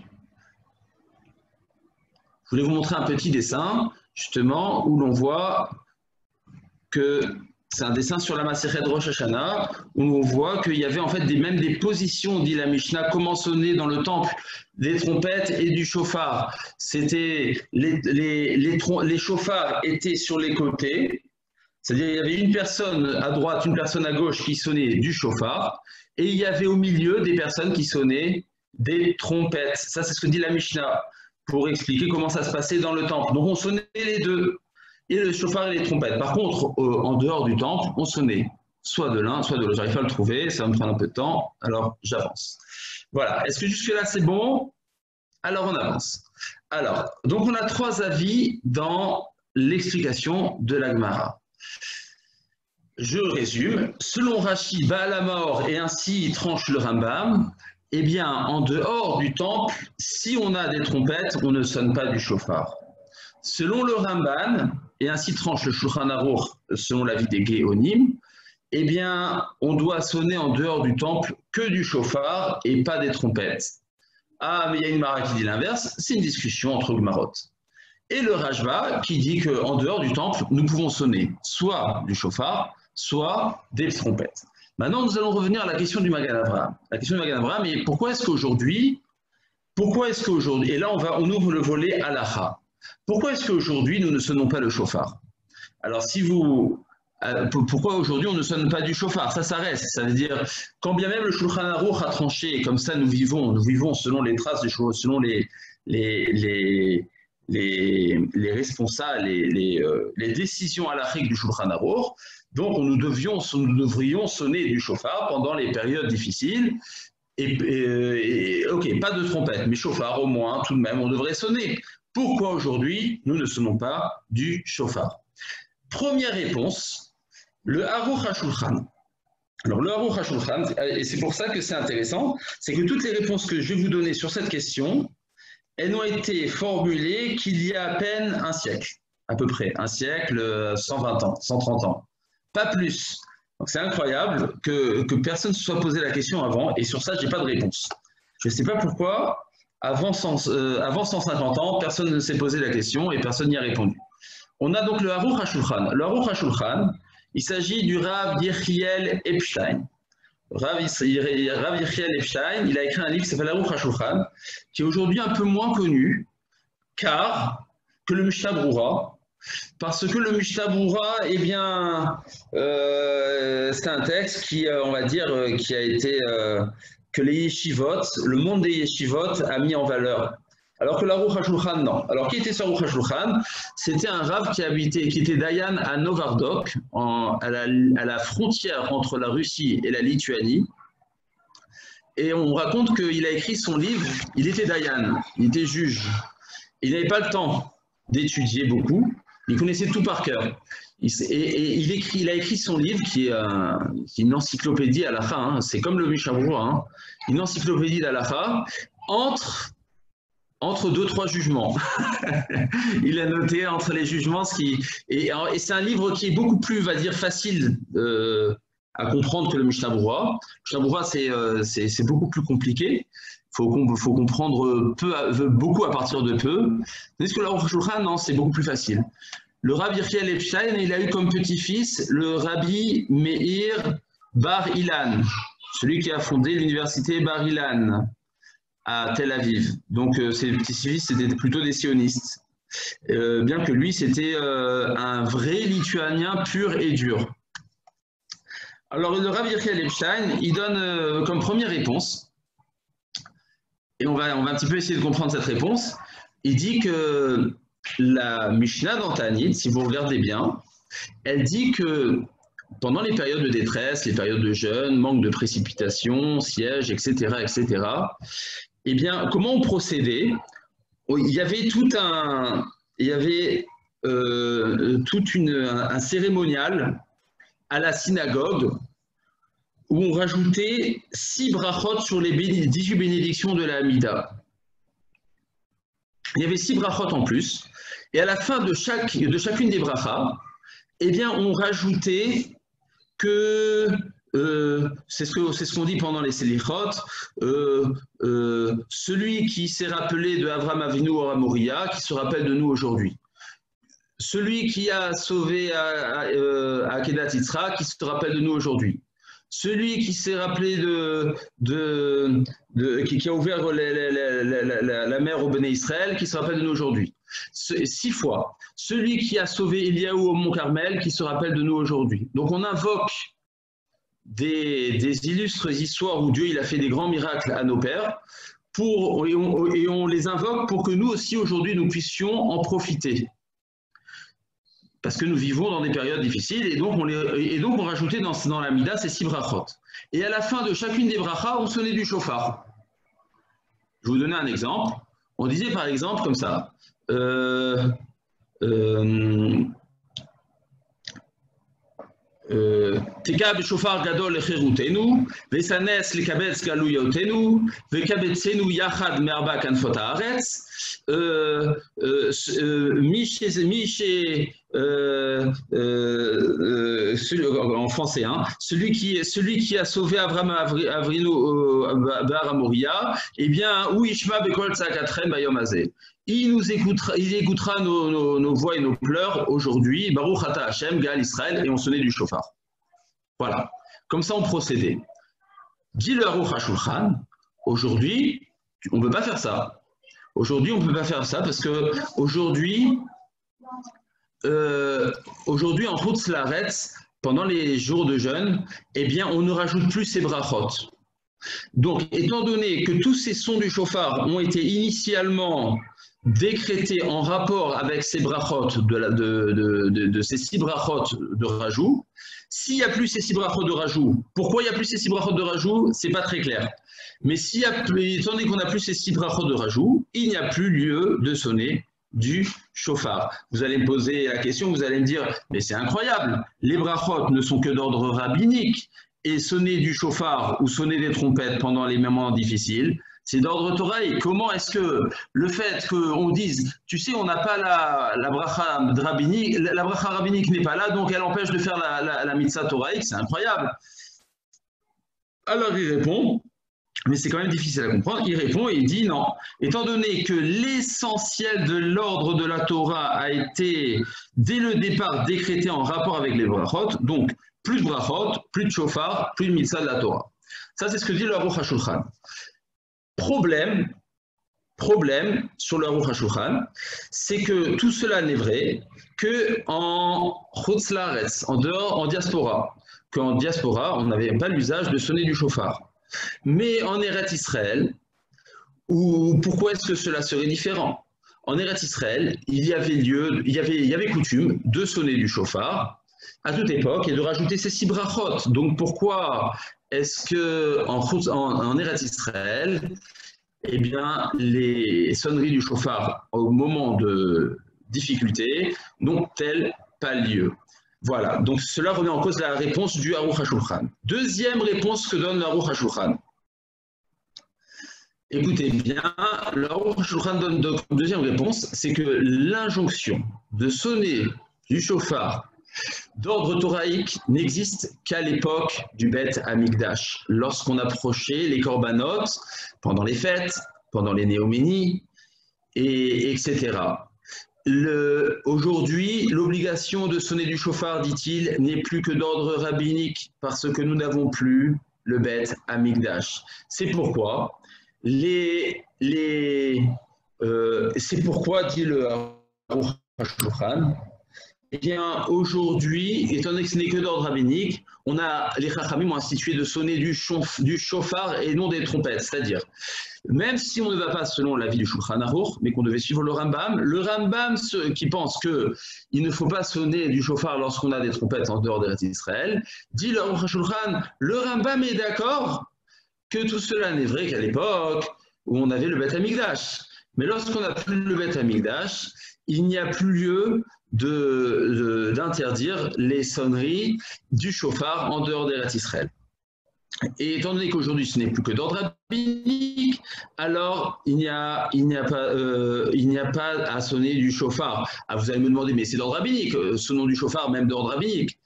Je voulais vous montrer un petit dessin, justement, où l'on voit que c'est un dessin sur la Maseret Rosh Hashanah, où on voit qu'il y avait en fait même des positions, dit la Mishnah, comment sonner dans le temple des trompettes et du chauffard. C'était les chauffards étaient sur les côtés, c'est-à-dire il y avait une personne à droite, une personne à gauche qui sonnait du chauffard, et il y avait au milieu des personnes qui sonnaient des trompettes. Ça, c'est ce que dit la Mishnah, pour expliquer comment ça se passait dans le temple. Donc on sonnait les deux, et le chauffard et les trompettes. Par contre, en dehors du temple, on sonnait soit de l'un, soit de l'autre. J'arrive pas à le trouver, ça va me prendre un peu de temps, alors j'avance. Voilà, est-ce que jusque-là c'est bon? Alors on avance. Alors, donc on a trois avis dans l'explication de la Gemara. Je résume. Selon Rashi, Baal HaMaor, et ainsi tranche le Rambam, eh bien, en dehors du temple, si on a des trompettes, on ne sonne pas du chauffard. Selon le Ramban, et ainsi tranche le Shulchan Aruch, selon l'avis des Géonim, eh bien, on doit sonner en dehors du temple que du chauffard et pas des trompettes. Ah, mais il y a une Mara qui dit l'inverse, c'est une discussion entre Gemarot. Et le Rashba qui dit qu'en dehors du temple, nous pouvons sonner soit du chauffard, soit des trompettes. Maintenant, nous allons revenir à la question du Magan Avraham. La question du Magan Avraham, mais pourquoi est-ce qu'aujourd'hui, et là on ouvre le volet Halacha. Pourquoi est-ce qu'aujourd'hui nous ne sonnons pas le chauffard? Alors pourquoi aujourd'hui on ne sonne pas du chauffard? Ça reste, ça veut dire, quand bien même le Shulchan Aruch a tranché, et comme ça nous vivons selon les traces des choses, selon les responsables, les décisions halachiques du Shulchan Aruch. Donc nous devrions sonner du chauffard pendant les périodes difficiles. Ok, pas de trompette, mais chauffard au moins, tout de même, on devrait sonner. Pourquoi aujourd'hui nous ne sonnons pas du chauffard? Première réponse, le Aruch HaShulchan. Alors le Aruch HaShulchan, et c'est pour ça que c'est intéressant, c'est que toutes les réponses que je vais vous donner sur cette question, elles n'ont été formulées qu'il y a à peine un siècle, à peu près, un siècle, 120 ans, 130 ans, pas plus. Donc c'est incroyable que personne ne se soit posé la question avant, et sur ça, je n'ai pas de réponse. Je ne sais pas pourquoi, avant 150 ans, personne ne s'est posé la question et personne n'y a répondu. On a donc le Aruch HaShulchan. Le Aruch HaShulchan, il s'agit du Rav Yechiel Epstein. Rav Yechiel Epstein, il a écrit un livre qui s'appelle Aruch HaShulchan, qui est aujourd'hui un peu moins connu, car que le Mishnah Brura, parce que le Mishnah Brura, eh bien, c'est un texte qui, on va dire, qui a été, que les yeshivot, le monde des yeshivot a mis en valeur. Alors que l'Aruch HaShulchan, non. Alors qui était ce Aruch HaShulchan? C'était un rav qui était Dayan à Novardok, à la frontière entre la Russie et la Lituanie. Et on raconte qu'il a écrit son livre, il était Dayan, il était juge. Il n'avait pas le temps d'étudier beaucoup, il connaissait tout par cœur. Il a écrit son livre qui est une encyclopédie halakha, hein, c'est comme le Mishnah Berurah, hein, une encyclopédie d'halakha entre 2-3 jugements. Il a noté entre les jugements et c'est un livre qui est beaucoup plus, va dire, facile à comprendre que le Mishnah Berurah. Le Mishnah Berurah, c'est beaucoup plus compliqué. Faut comprendre beaucoup à partir de peu. Tandis que l'Aruch HaShulchan, non, c'est beaucoup plus facile. Le Rabbi Yechiel Epstein, il a eu comme petit-fils le Rabbi Meir Bar Ilan, celui qui a fondé l'université Bar Ilan à Tel Aviv. Donc ses petits-fils, c'était plutôt des sionistes. Bien que lui, c'était un vrai lituanien pur et dur. Alors le Rabbi Yechiel Epstein, il donne comme première réponse, et on va un petit peu essayer de comprendre cette réponse, il dit que la Mishnah dans Ta'anit, si vous regardez bien, elle dit que pendant les périodes de détresse, les périodes de jeûne, manque de précipitation, siège, etc., eh bien, comment on procédait? Il y avait un cérémonial à la synagogue où on rajoutait 6 brachot sur les 18 bénédictions de la Hamida. Il y avait 6 brachot en plus, et à la fin de chacune des brachas, eh bien, on rajoutait que, c'est ce qu'on dit pendant les Selichot, celui qui s'est rappelé de Avraham Avinu Ora Moria, qui se rappelle de nous aujourd'hui. Celui qui a sauvé à Kedat Yitzhak, qui se rappelle de nous aujourd'hui. Celui qui s'est rappelé qui a ouvert la mer au Béné Israël, qui se rappelle de nous aujourd'hui. 6 fois. Celui qui a sauvé Eliaou au Mont Carmel, qui se rappelle de nous aujourd'hui. Donc on invoque des illustres histoires où Dieu il a fait des grands miracles à nos pères, et on les invoque pour que nous aussi aujourd'hui nous puissions en profiter. Parce que nous vivons dans des périodes difficiles, et donc on rajoutait dans la Mida ces 6 brachot. Et à la fin de chacune des brachas, on sonnait du shofar. Je vais vous donner un exemple. On disait par exemple comme ça, Teka b'shofar gadol lecherutenu, v'sanes lekabetz galuyotenu, v'kabetzenu yachad me'arba kanfot haaretz, en français, hein, celui qui a sauvé Avraham Avinu Bar Moria, eh bien, ou Ishma Bekol Tzakatrem Bayom Hazeh. Il écoutera nos voix et nos pleurs aujourd'hui. Baruch Ata Hashem, Gal Israël, et on sonnait du shofar. Voilà. Comme ça, on procédait. Dit le Aruch HaShulchan, aujourd'hui, on ne peut pas faire ça. Aujourd'hui, on ne peut pas faire ça parce que aujourd'hui, en Chutz La'aretz, pendant les jours de jeûne, eh bien, on ne rajoute plus ces brachot. Donc, étant donné que tous ces sons du shofar ont été initialement décrétés en rapport avec ces brachot, de ces 6 brachot de rajout, s'il n'y a plus ces 6 brachot de rajout, pourquoi il n'y a plus ces 6 brachot de rajout, ce n'est pas très clair. Mais étant donné qu'on n'a plus ces 6 brachot de rajout, il n'y a plus lieu de sonner du shofar. Vous allez me poser la question, vous allez me dire, mais c'est incroyable, les brachot ne sont que d'ordre rabbinique, et sonner du shofar ou sonner des trompettes pendant les moments difficiles, c'est d'ordre Torah. Comment est-ce que le fait qu'on dise, tu sais, on n'a pas la bracha rabbinique, la bracha rabbinique n'est pas là, donc elle empêche de faire la mitzvah toraïque, c'est incroyable. Alors il répond, mais c'est quand même difficile à comprendre, il répond et il dit non. Étant donné que l'essentiel de l'ordre de la Torah a été, dès le départ, décrété en rapport avec les brachot, donc plus de brachot, plus de shofar, plus de mitzvah de la Torah. Ça, c'est ce que dit le Aruch HaShulchan. Problème sur le Aruch HaShulchan, c'est que tout cela n'est vrai qu'en Chutz La'aretz, en diaspora. Qu'en diaspora, on n'avait pas l'usage de sonner du shofar. Mais en Eretz Israël, pourquoi est-ce que cela serait différent? En Eretz Israël, il y avait coutume de sonner du shofar à toute époque et de rajouter ces 6 brachot. Donc pourquoi est-ce qu'en Eretz Israël, eh bien, les sonneries du shofar au moment de difficulté n'ont-elles pas lieu? Voilà, donc cela remet en cause la réponse du Aruch HaShulchan. Deuxième réponse que donne le Aruch HaShulchan. Écoutez bien, le Aruch HaShulchan donne donc deuxième réponse, c'est que l'injonction de sonner du shofar d'ordre thoraïque n'existe qu'à l'époque du Beth Amikdash, lorsqu'on approchait les korbanot, pendant les fêtes, pendant les néoménies, etc. Aujourd'hui, l'obligation de sonner du shofar, dit-il, n'est plus que d'ordre rabbinique parce que nous n'avons plus le Beth Amikdash. C'est pourquoi, c'est pourquoi, dit le Aruch HaShulchan, eh bien, aujourd'hui, étant donné que ce n'est que d'ordre rabbinique, les Chachamim ont institué de sonner du shofar et non des trompettes. C'est-à-dire, même si on ne va pas selon l'avis du Shulchan Aruch, mais qu'on devait suivre le Rambam qui pense qu'il ne faut pas sonner du shofar lorsqu'on a des trompettes en dehors d'Eretz Israël, dit le Aruch HaShulchan, le Rambam est d'accord que tout cela n'est vrai qu'à l'époque où on avait le Beth Amikdash. Mais lorsqu'on n'a plus le Beth Amikdash, il n'y a plus lieu d'interdire les sonneries du shofar en dehors d'Eretz Israël. Et étant donné qu'aujourd'hui ce n'est plus que d'ordre rabbinique, alors il n'y a pas à sonner du shofar. Ah, vous allez me demander, mais c'est d'ordre rabbinique, sonnons du shofar même d'ordre rabbinique.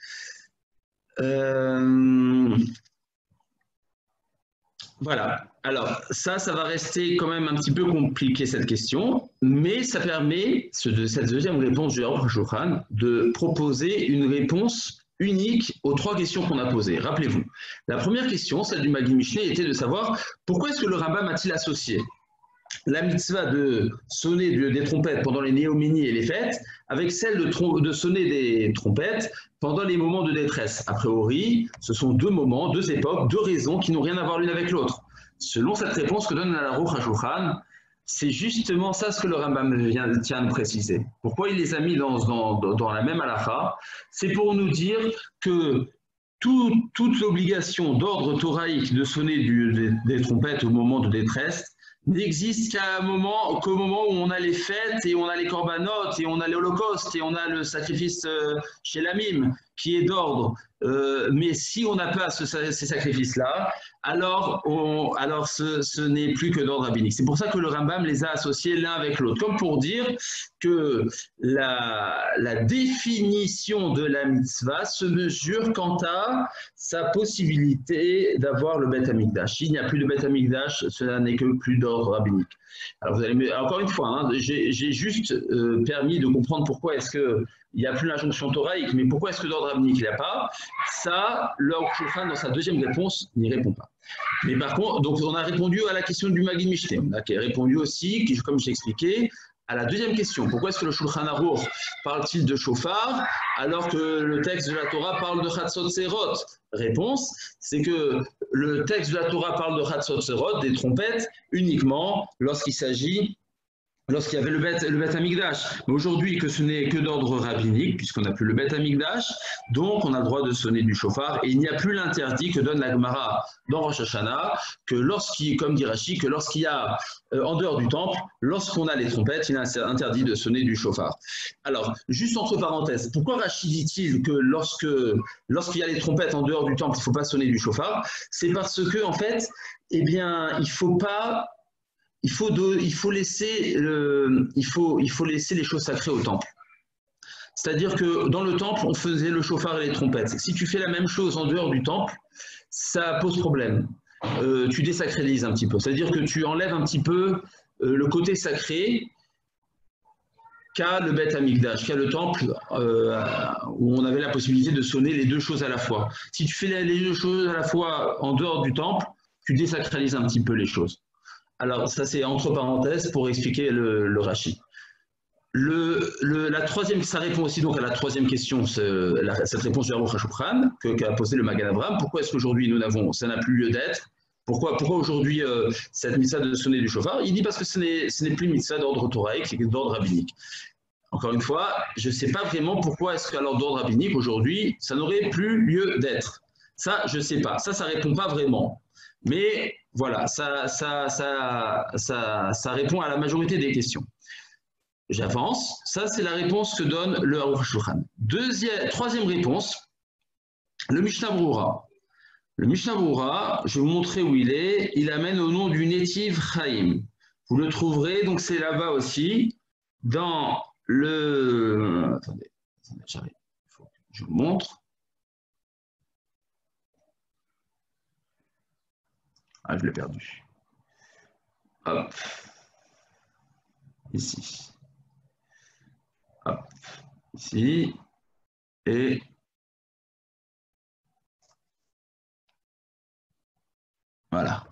Voilà. Alors, ça va rester quand même un petit peu compliqué cette question, mais ça permet, cette deuxième réponse du Aruch HaShulchan, de proposer une réponse unique aux trois questions qu'on a posées. Rappelez-vous, la première question, celle du Magid Mishneh, était de savoir pourquoi est-ce que le Rambam a-t-il associé la mitzvah de sonner des trompettes pendant les néoménies et les fêtes avec celle de sonner des trompettes pendant les moments de détresse. A priori, ce sont deux moments, deux époques, deux raisons qui n'ont rien à voir l'une avec l'autre. Selon cette réponse que donne l'Aruch HaShulchan, c'est justement ça ce que le Rambam tient de préciser. Pourquoi il les a mis dans la même halakha? C'est pour nous dire que toute l'obligation d'ordre thoraïque de sonner des trompettes au moment de détresse n'existe qu'au moment où on a les fêtes et on a les korbanot et on a l'holocauste et on a le sacrifice chez l'amim qui est d'ordre. Mais si on n'a pas ces sacrifices-là, alors ce n'est plus que d'ordre rabbinique. C'est pour ça que le Rambam les a associés l'un avec l'autre, comme pour dire que la définition de la mitzvah se mesure quant à sa possibilité d'avoir le Beth Amikdash. S'il n'y a plus de Beth Amikdash, cela n'est que plus d'ordre rabbinique. Alors encore une fois, hein, j'ai juste permis de comprendre pourquoi est-ce qu'il n'y a plus l'injonction thoraïque, mais pourquoi est-ce que d'ordre rabbinique il n'y a pas? Ça, le Aruch HaShulchan, dans sa deuxième réponse, n'y répond pas. Mais par contre, donc on a répondu à la question du Magid Mishneh. On a répondu aussi, comme je l'ai expliqué, à la deuxième question. Pourquoi est-ce que le Shulchan Aruch parle-t-il de shofar alors que le texte de la Torah parle de Chatzot Serot? Réponse, c'est que le texte de la Torah parle de Chatzot Serot, des trompettes, uniquement lorsqu'il y avait le Beth Amikdash. Mais aujourd'hui, que ce n'est que d'ordre rabbinique, puisqu'on n'a plus le Beth Amikdash, donc on a le droit de sonner du shofar, et il n'y a plus l'interdit que donne la Gemara dans Rosh Hashanah, comme dit Rashi, que lorsqu'il y a, en dehors du temple, lorsqu'on a les trompettes, il est interdit de sonner du shofar. Alors, juste entre parenthèses, pourquoi Rashi dit-il que lorsqu'il y a les trompettes en dehors du temple, il ne faut pas sonner du shofar? C'est parce que, en fait, eh bien, il faut laisser les choses sacrées au temple. C'est-à-dire que dans le temple, on faisait le shofar et les trompettes. Si tu fais la même chose en dehors du temple, ça pose problème. Tu désacralises un petit peu. C'est-à-dire que tu enlèves un petit peu le côté sacré qu'a le Beth Amikdash, qu'a le temple où on avait la possibilité de sonner les deux choses à la fois. Si tu fais les deux choses à la fois en dehors du temple, tu désacralises un petit peu les choses. Alors, ça, c'est entre parenthèses pour expliquer le Rashi. Ça répond aussi donc à la troisième question, cette réponse du Aruch HaShulchan qu'a posé le Magen Avraham. Pourquoi est-ce qu'aujourd'hui, ça n'a plus lieu d'être? Pourquoi aujourd'hui cette mitzvah de sonner du shofar? Il dit parce que ce n'est plus une mitzvah d'ordre thoraïque, c'est d'ordre rabbinique. Encore une fois, je ne sais pas vraiment pourquoi est-ce qu'alors d'ordre rabbinique, aujourd'hui, ça n'aurait plus lieu d'être. Ça, je ne sais pas. Ça ne répond pas vraiment. Mais voilà, ça répond à la majorité des questions. J'avance. Ça, c'est la réponse que donne le Aruch Shulchan. Troisième réponse, le Mishnah Brura. Le Mishnah Brura, je vais vous montrer où il est. Il amène au nom du Netiv Chaim. Vous le trouverez, donc c'est là-bas aussi, dans le... Attendez, j'arrive. Je vous montre. Ah, je l'ai perdu. Hop. Ici. Hop. Ici. Et voilà.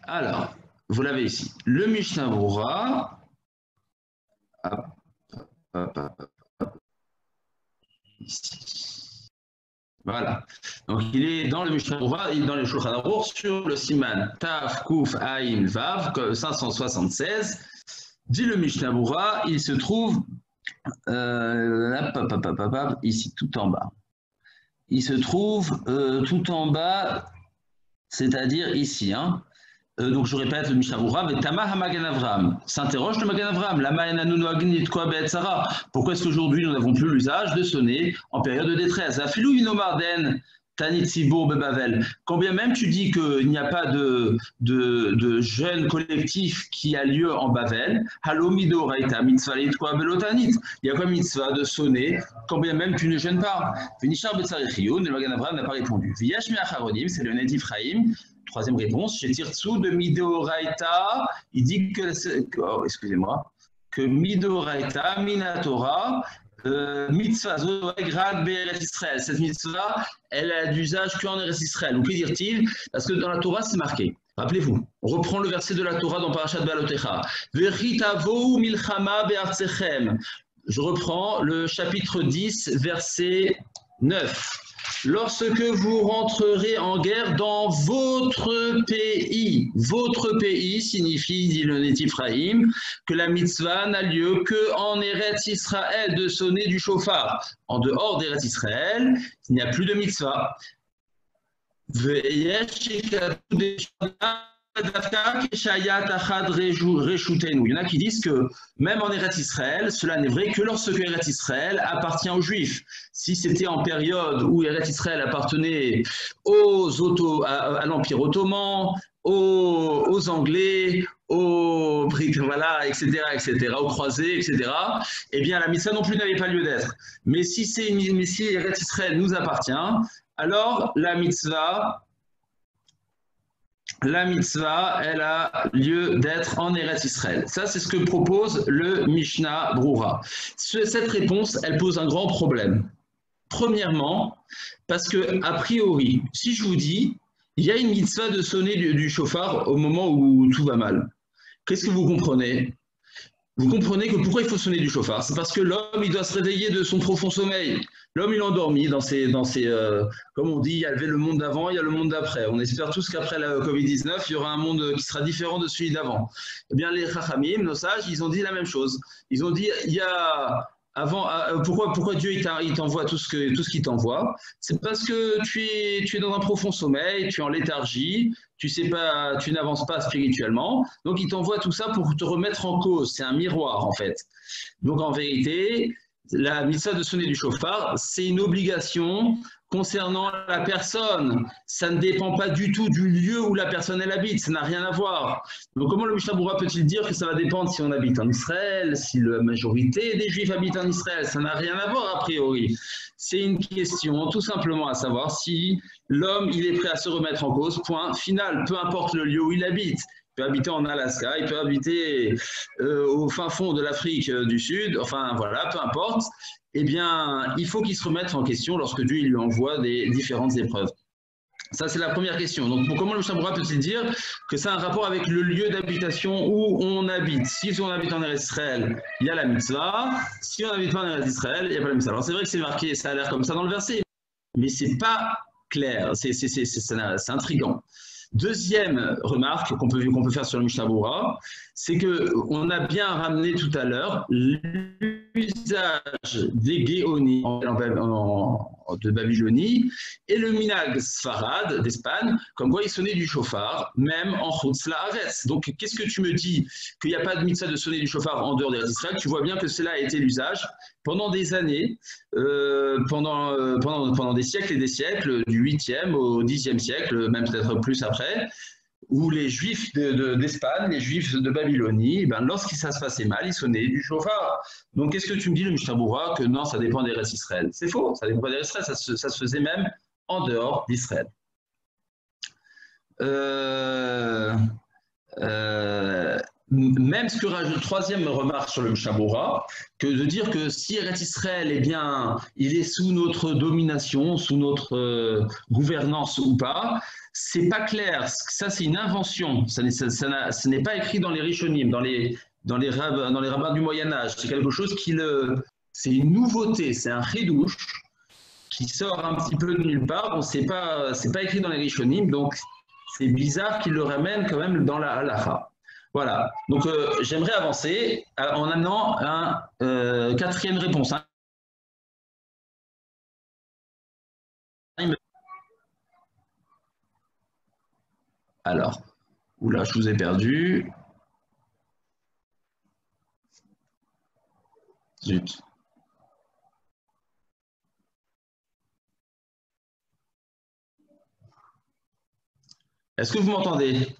Alors, vous l'avez ici. Le Mishnah Brura. Hop, hop, hop, hop. Ici. Voilà. Donc, il est dans le Mishnah Brura et dans le Shulchan Aruch sur le Siman Taf Kuf Ayin Vav 576. Dit le Mishnah Brura, il se trouve ici, tout en bas. Il se trouve tout en bas, c'est-à-dire ici. Hein. Donc je répète le Mishnah Brura, Vetama Magen Avram. S'interroge le Magen Avram. Pourquoi est-ce qu'aujourd'hui nous n'avons plus l'usage de sonner en période de détresse? Afilou inomarden. Tanitzibour Bebavel. Quand bien même tu dis qu'il n'y a pas de jeûne collectif qui a lieu en Bavel, Halomido Raita Mitzvah Litkoa Belotanit. Il y a quoi mitzvah de sonner quand bien même tu ne jeûnes pas? Venishar Betsarichioun, le Magen Avram n'a pas répondu. Viyash Me'acharonim, c'est le Netiv Chaim. Troisième réponse, chez Tirtsu de Midoraita, il dit que, excusez-moi, que Midoraita, Minatora, mitzvah grad be'eretz Israël. Cette mitzvah, elle a d'usage qu'en Eretz Israël. Donc, que dire-t-il? Parce que dans la Torah, c'est marqué. Rappelez-vous, on reprend le verset de la Torah dans Parashat Balotecha. Vechitavou milchama be'artechem. Je reprends le chapitre 10, verset 9. Lorsque vous rentrerez en guerre dans votre pays signifie, dit le Netiv Chaim, que la mitzvah n'a lieu qu'en Eretz Israël de sonner du shofar. En dehors d'Eretz Israël, il n'y a plus de mitzvah. Il y en a qui disent que même en Eretz Israël, cela n'est vrai que lorsque Eretz Israël appartient aux Juifs. Si c'était en période où Eretz Israël appartenait à l'Empire ottoman, aux Anglais, aux Britanniques, voilà, etc., aux croisés, etc., eh bien la mitzvah non plus n'avait pas lieu d'être. Mais si Eretz Israël nous appartient, alors la mitzvah, elle a lieu d'être en Eretz Israël. Ça, c'est ce que propose le Mishnah Brura. Cette réponse, elle pose un grand problème. Premièrement, parce que, a priori, si je vous dis, il y a une mitzvah de sonner du shofar au moment où tout va mal, qu'est-ce que vous comprenez? Vous comprenez que pourquoi il faut sonner du shofar? C'est parce que l'homme, il doit se réveiller de son profond sommeil. L'homme, il est endormi dans ses comme on dit, il y avait le monde d'avant, il y a le monde d'après. On espère tous qu'après la Covid-19, il y aura un monde qui sera différent de celui d'avant. Eh bien, les Chachamim, nos sages, ils ont dit la même chose. Ils ont dit, il y a... pourquoi Dieu il t'envoie tout ce qu'il t'envoie? C'est parce que tu es dans un profond sommeil, tu es en léthargie, tu n'avances pas spirituellement, donc il t'envoie tout ça pour te remettre en cause. C'est un miroir en fait. Donc en vérité, la mitzvah de sonner du shofar, c'est une obligation concernant la personne. Ça ne dépend pas du tout du lieu où la personne elle habite, ça n'a rien à voir. Donc comment le Mishnah Brura peut-il dire que ça va dépendre si on habite en Israël, si la majorité des Juifs habitent en Israël? Ça n'a rien à voir a priori. C'est une question tout simplement à savoir si l'homme il est prêt à se remettre en cause, point final, peu importe le lieu où il habite. Il peut habiter en Alaska, il peut habiter au fin fond de l'Afrique du Sud, enfin voilà, peu importe. Eh bien, il faut qu'il se remette en question lorsque Dieu lui envoie des différentes épreuves. Ça, c'est la première question. Donc, comment le Mishnah Brura peut-il dire que ça a un rapport avec le lieu d'habitation où on habite? Si on habite en Eretz Israël, il y a la mitzvah. Si on n'habite pas en Eretz Israël, il n'y a pas la mitzvah. Alors, c'est vrai que c'est marqué, ça a l'air comme ça dans le verset, mais ce n'est pas clair, c'est intriguant. Deuxième remarque qu'on peut faire sur le Mishnah Brura, c'est qu'on a bien ramené tout à l'heure l'usage des Géonim de Babylonie, et le minag sfarad d'Espagne, comme quoi il sonnait du chauffard, même en chutz la'aretz. Donc, qu'est-ce que tu me dis qu'il n'y a pas de mitzvah de sonner du chauffard en dehors d'Israël? Tu vois bien que cela a été l'usage pendant des années, pendant des siècles et des siècles, du 8e au 10e siècle, même peut-être plus après, où les Juifs d'Espagne, les Juifs de Babylonie, ben, lorsque ça se passait mal, ils sonnaient du chauffard. Donc, qu'est-ce que tu me dis, le Mishnah Berurah, que non, ça dépend des restes d'Israël? C'est faux, ça dépend pas des restes d'Israël, ça se faisait même en dehors d'Israël. Même ce que rajoute, troisième remarque sur le Mishnah Berurah, que de dire que si Eretz Israël, eh bien, il est sous notre domination, sous notre gouvernance ou pas, c'est pas clair. Ça, c'est une invention. Ce n'est pas écrit dans les Rishonim, dans les rabbins du Moyen-Âge. C'est quelque chose c'est une nouveauté, c'est un chidouche qui sort un petit peu de nulle part. Bon, c'est pas écrit dans les Rishonim, donc c'est bizarre qu'il le ramène quand même dans la halacha. Voilà, donc j'aimerais avancer en amenant une quatrième réponse. Alors, oula, je vous ai perdu. Zut. Est-ce que vous m'entendez?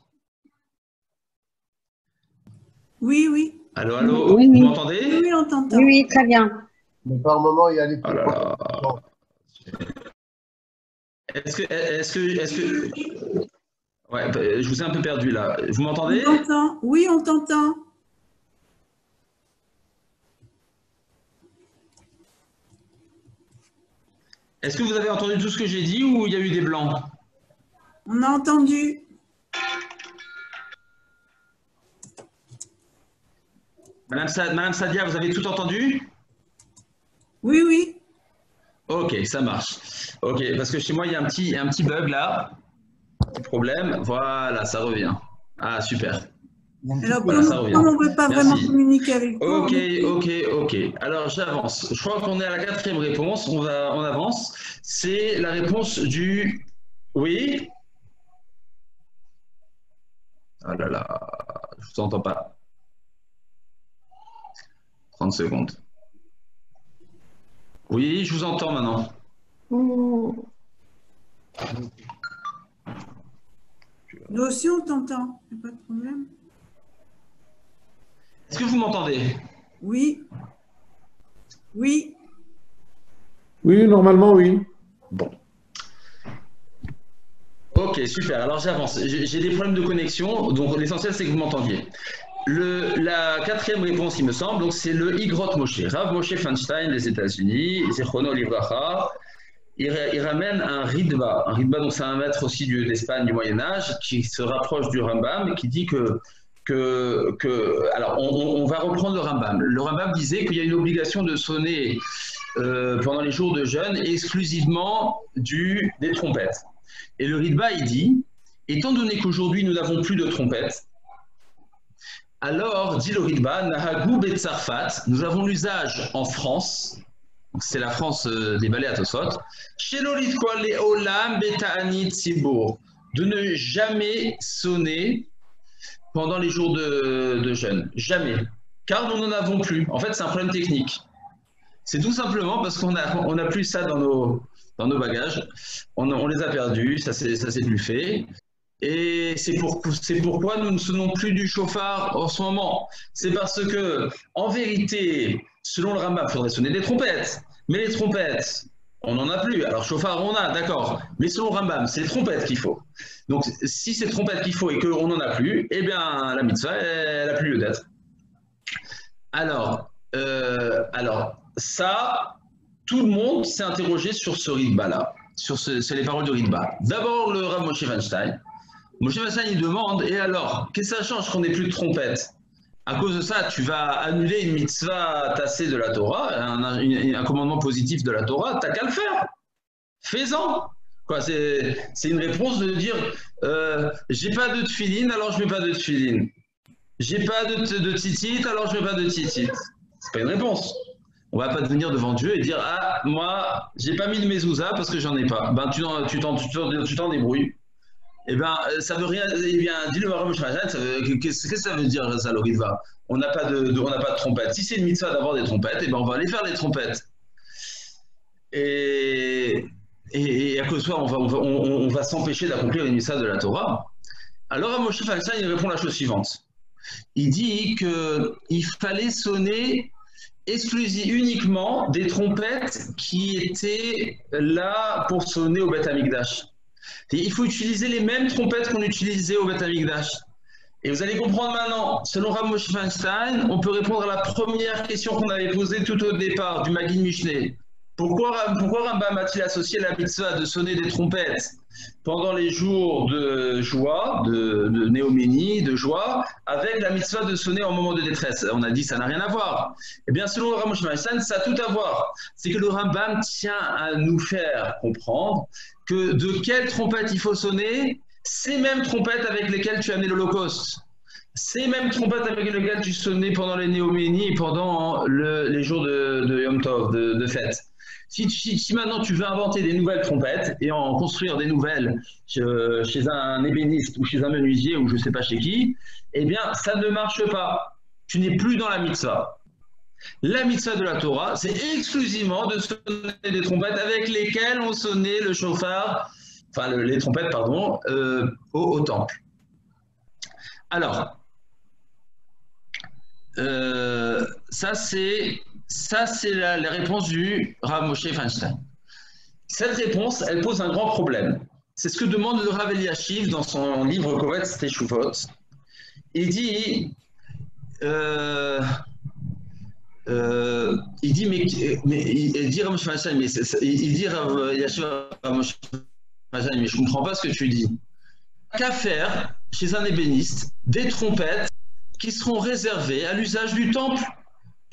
Oui, oui. Allô, allô, oui, vous oui. m'entendez? Oui, on t'entend. Oui, oui, très bien. Mais par moment, il y a les Oh là là. Est-ce que... Ouais, je vous ai un peu perdu là. Vous m'entendez? On t'entend. Oui, on t'entend. Est-ce que vous avez entendu tout ce que j'ai dit ou il y a eu des blancs? On a entendu. Madame Sadia, vous avez tout entendu? Oui, oui. Ok, ça marche. Ok, parce que chez moi, il y a un petit bug là. Petit problème. Voilà, ça revient. Ah, super. Alors, Voilà, ça revient. comme on ne veut pas Merci. vraiment communiquer avec toi, Ok. Alors, j'avance. Je crois qu'on est à la quatrième réponse. On avance. C'est la réponse du... Oui? Ah là là, je ne vous entends pas. 30 secondes. Oui, je vous entends maintenant. nous aussi on t'entend. Il n'y a pas de problème. Est-ce que vous m'entendez? Oui. Oui. Oui, normalement, oui. Bon. Ok, super. Alors j'avance. J'ai des problèmes de connexion, donc l'essentiel c'est que vous m'entendiez. La quatrième réponse, il me semble, donc c'est le Igrot Moshe. Rav Moshe Feinstein des États-Unis, Zichrono Livracha, il ramène un Ritba. Un Ritba, donc c'est un maître aussi d'Espagne du Moyen-Âge qui se rapproche du Rambam et qui dit alors on va reprendre le Rambam. Le Rambam disait qu'il y a une obligation de sonner pendant les jours de jeûne exclusivement des trompettes. Et le Ritba, il dit, étant donné qu'aujourd'hui nous n'avons plus de trompettes, alors, dit le Ritba, Nahagou Betsarfat, nous avons l'usage en France, c'est la France des ballets à Tosot, de ne jamais sonner pendant les jours de jeûne. Jamais. Car nous n'en avons plus. En fait, c'est un problème technique. C'est tout simplement parce qu'on n'a plus ça dans nos bagages. On les a perdus, ça s'est plus fait. Et c'est pourquoi nous ne sonnons plus du chauffard en ce moment. C'est parce que, en vérité, selon le Rambam, il faudrait sonner des trompettes. Mais les trompettes, on n'en a plus. Alors, chauffard, on a, d'accord. Mais selon le Rambam, c'est les trompettes qu'il faut. Donc, si c'est trompettes qu'il faut et qu'on n'en a plus, eh bien, la mitzvah, elle n'a plus lieu d'être. Alors, ça, tout le monde s'est interrogé sur ce Ritba-là, sur les paroles de Ritba. D'abord, le Rav Moshe Feinstein. Moshe Feinstein, il demande, et alors, qu'est-ce que ça change qu'on n'ait plus de trompettes? À cause de ça, tu vas annuler une mitzvah tassée de la Torah, un commandement positif de la Torah, t'as qu'à le faire. Fais-en. C'est une réponse de dire, j'ai pas de tefilin, alors je mets pas de tefilin. J'ai pas de titit, alors je mets pas de titit. C'est pas une réponse. On ne va pas venir devant Dieu et dire ah moi j'ai pas mis de mezouza parce que j'en ai pas. Ben tu t'en débrouilles. Eh bien, ça veut rien. Eh bien, dis-le Maram Shrajan, qu'est-ce que ça veut dire ça, l'Oriva? On n'a pas de trompette. Si c'est une mitzvah d'avoir des trompettes, eh ben on va aller faire les trompettes. Et à cause de ça, on va s'empêcher d'accomplir une mitzvah de la Torah. Alors, Moshe Feinstein, il répond la chose suivante. Il dit qu'il fallait sonner uniquement des trompettes qui étaient là pour sonner au Beth Amikdash. Il faut utiliser les mêmes trompettes qu'on utilisait au Beth Amikdash. Et vous allez comprendre maintenant, selon Rav Moshe Feinstein, on peut répondre à la première question qu'on avait posée tout au départ du Maggid Mishneh. Pourquoi Rambam a-t-il associé la mitzvah de sonner des trompettes pendant les jours de joie, de néoménie, de joie, avec la mitzvah de sonner en moment de détresse? On a dit ça n'a rien à voir. Eh bien, selon Rav Moshe Feinstein, ça a tout à voir. C'est que le Rambam tient à nous faire comprendre que de quelle trompette il faut sonner, ces mêmes trompettes avec lesquelles tu as amené l'Holocauste. Ces mêmes trompettes avec lesquelles tu sonnais pendant les néoménies et pendant les jours de Yom Tov, de fête. Si maintenant tu veux inventer des nouvelles trompettes et en construire des nouvelles chez un ébéniste ou chez un menuisier ou je ne sais pas chez qui, eh bien ça ne marche pas. Tu n'es plus dans la mitzvah. La mitzvah de la Torah, c'est exclusivement de sonner des trompettes avec lesquelles on sonnait le shofar, enfin les trompettes, pardon, au temple. Alors, ça c'est la réponse du Rav Moshe Feinstein. Cette réponse, elle pose un grand problème. C'est ce que demande le Rav Eliashiv dans son livre Kovetz Teshuvot. Il dit, Rav Moshe Feinstein, il dit Rav Eliashiv, Rav Moshe Feinstein, mais je ne comprends pas ce que tu dis. Qu'à faire chez un ébéniste des trompettes qui seront réservées à l'usage du temple?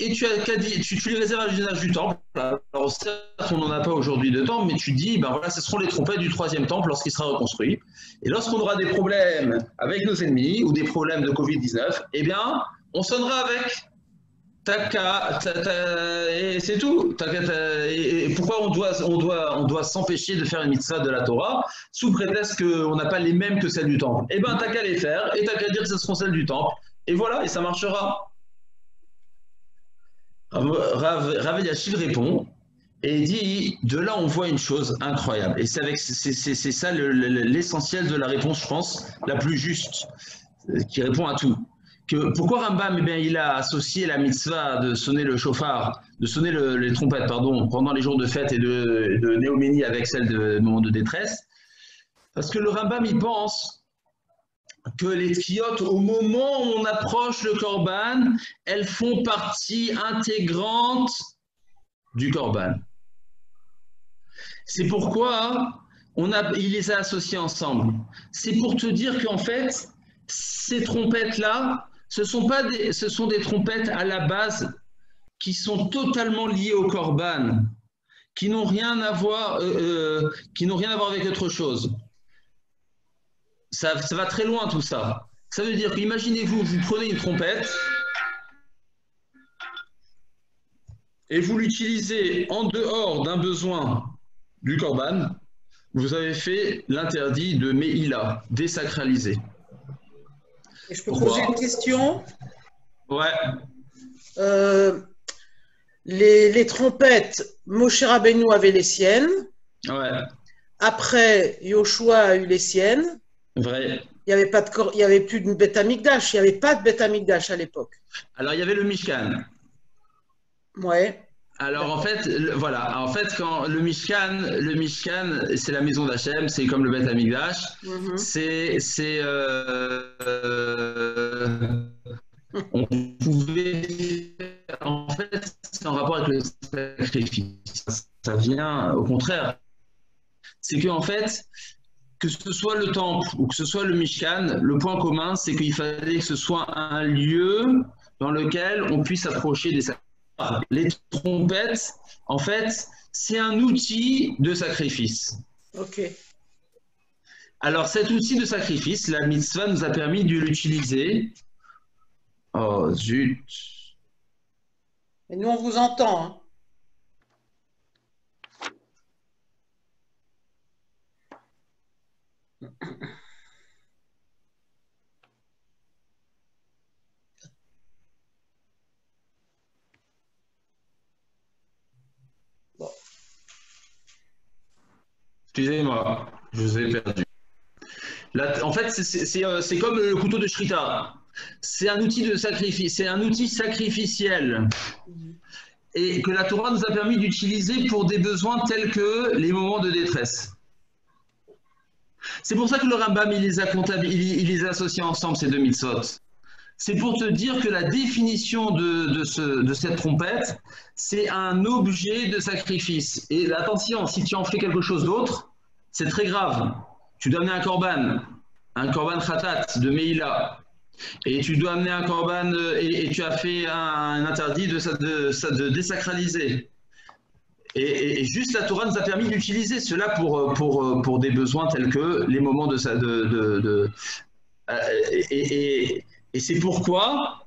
Et tu les réserves à l'usage du temple. Alors certes, on n'en a pas aujourd'hui de temple, mais tu dis, ben voilà, ce seront les trompettes du 3e temple lorsqu'il sera reconstruit. Et lorsqu'on aura des problèmes avec nos ennemis ou des problèmes de Covid-19, eh bien, on sonnera avec. Et c'est tout. Et pourquoi on doit s'empêcher de faire une mitzvah de la Torah sous prétexte qu'on n'a pas les mêmes que celles du temple? Eh bien, t'as qu'à les faire et t'as qu'à dire que ce seront celles du temple. Et voilà, et ça marchera. Rav Eliashiv répond et il dit, de là on voit une chose incroyable. Et c'est ça l'essentiel de la réponse, je pense, la plus juste, qui répond à tout. Pourquoi Rambam, eh bien, il a associé la mitzvah de sonner le shofar, de sonner les trompettes, pardon, pendant les jours de fête et de néoménie avec celle de moment de détresse? Parce que le Rambam, il pense que les tkiyot, au moment où on approche le korban, elles font partie intégrante du korban. C'est pourquoi il les a associés ensemble. C'est pour te dire qu'en fait, ces trompettes-là, ce sont des trompettes à la base qui sont totalement liées au korban, qui n'ont rien à voir avec autre chose. Ça va très loin tout ça. Ça veut dire qu'imaginez-vous, vous prenez une trompette et vous l'utilisez en dehors d'un besoin du korban, vous avez fait l'interdit de Meïla, désacralisé. Et je peux poser une question? Ouais. Les trompettes, Moshe Rabbeinu avait les siennes. Ouais. Après, Yoshua a eu les siennes. Vrai. Il n'y avait plus de Beth Amikdash. Il n'y avait pas de Beth Amikdash à l'époque. Alors, il y avait le Mishkan. Ouais. Alors, en fait, voilà. En fait, quand le Mishkan, c'est la maison d'Hachem, c'est comme le Beth Amikdash. On pouvait. En fait, c'est en rapport avec le sacrifice. Ça vient au contraire. C'est qu'en fait, que ce soit le temple ou que ce soit le Mishkan, le point commun, c'est qu'il fallait que ce soit un lieu dans lequel on puisse approcher des sacrifices. Les trompettes, en fait, c'est un outil de sacrifice. Ok. Alors, cet outil de sacrifice, la mitzvah nous a permis de l'utiliser. Oh, zut. Et nous, on vous entend. Hein. Excusez-moi, je vous ai perdu. Là, en fait, c'est comme le couteau de Shrita. C'est un outil de sacrifice, c'est un outil sacrificiel. Et que la Torah nous a permis d'utiliser pour des besoins tels que les moments de détresse. C'est pour ça que le Rambam, il les a associés ensemble, ces deux mitzvot. C'est pour te dire que la définition de cette trompette, c'est un objet de sacrifice. Et attention, si tu en fais quelque chose d'autre, c'est très grave. Tu dois amener un korban khatat de Meïla, et tu dois amener un korban, et tu as fait un interdit de désacraliser. Et juste la Torah nous a permis d'utiliser cela pour des besoins tels que les moments et c'est pourquoi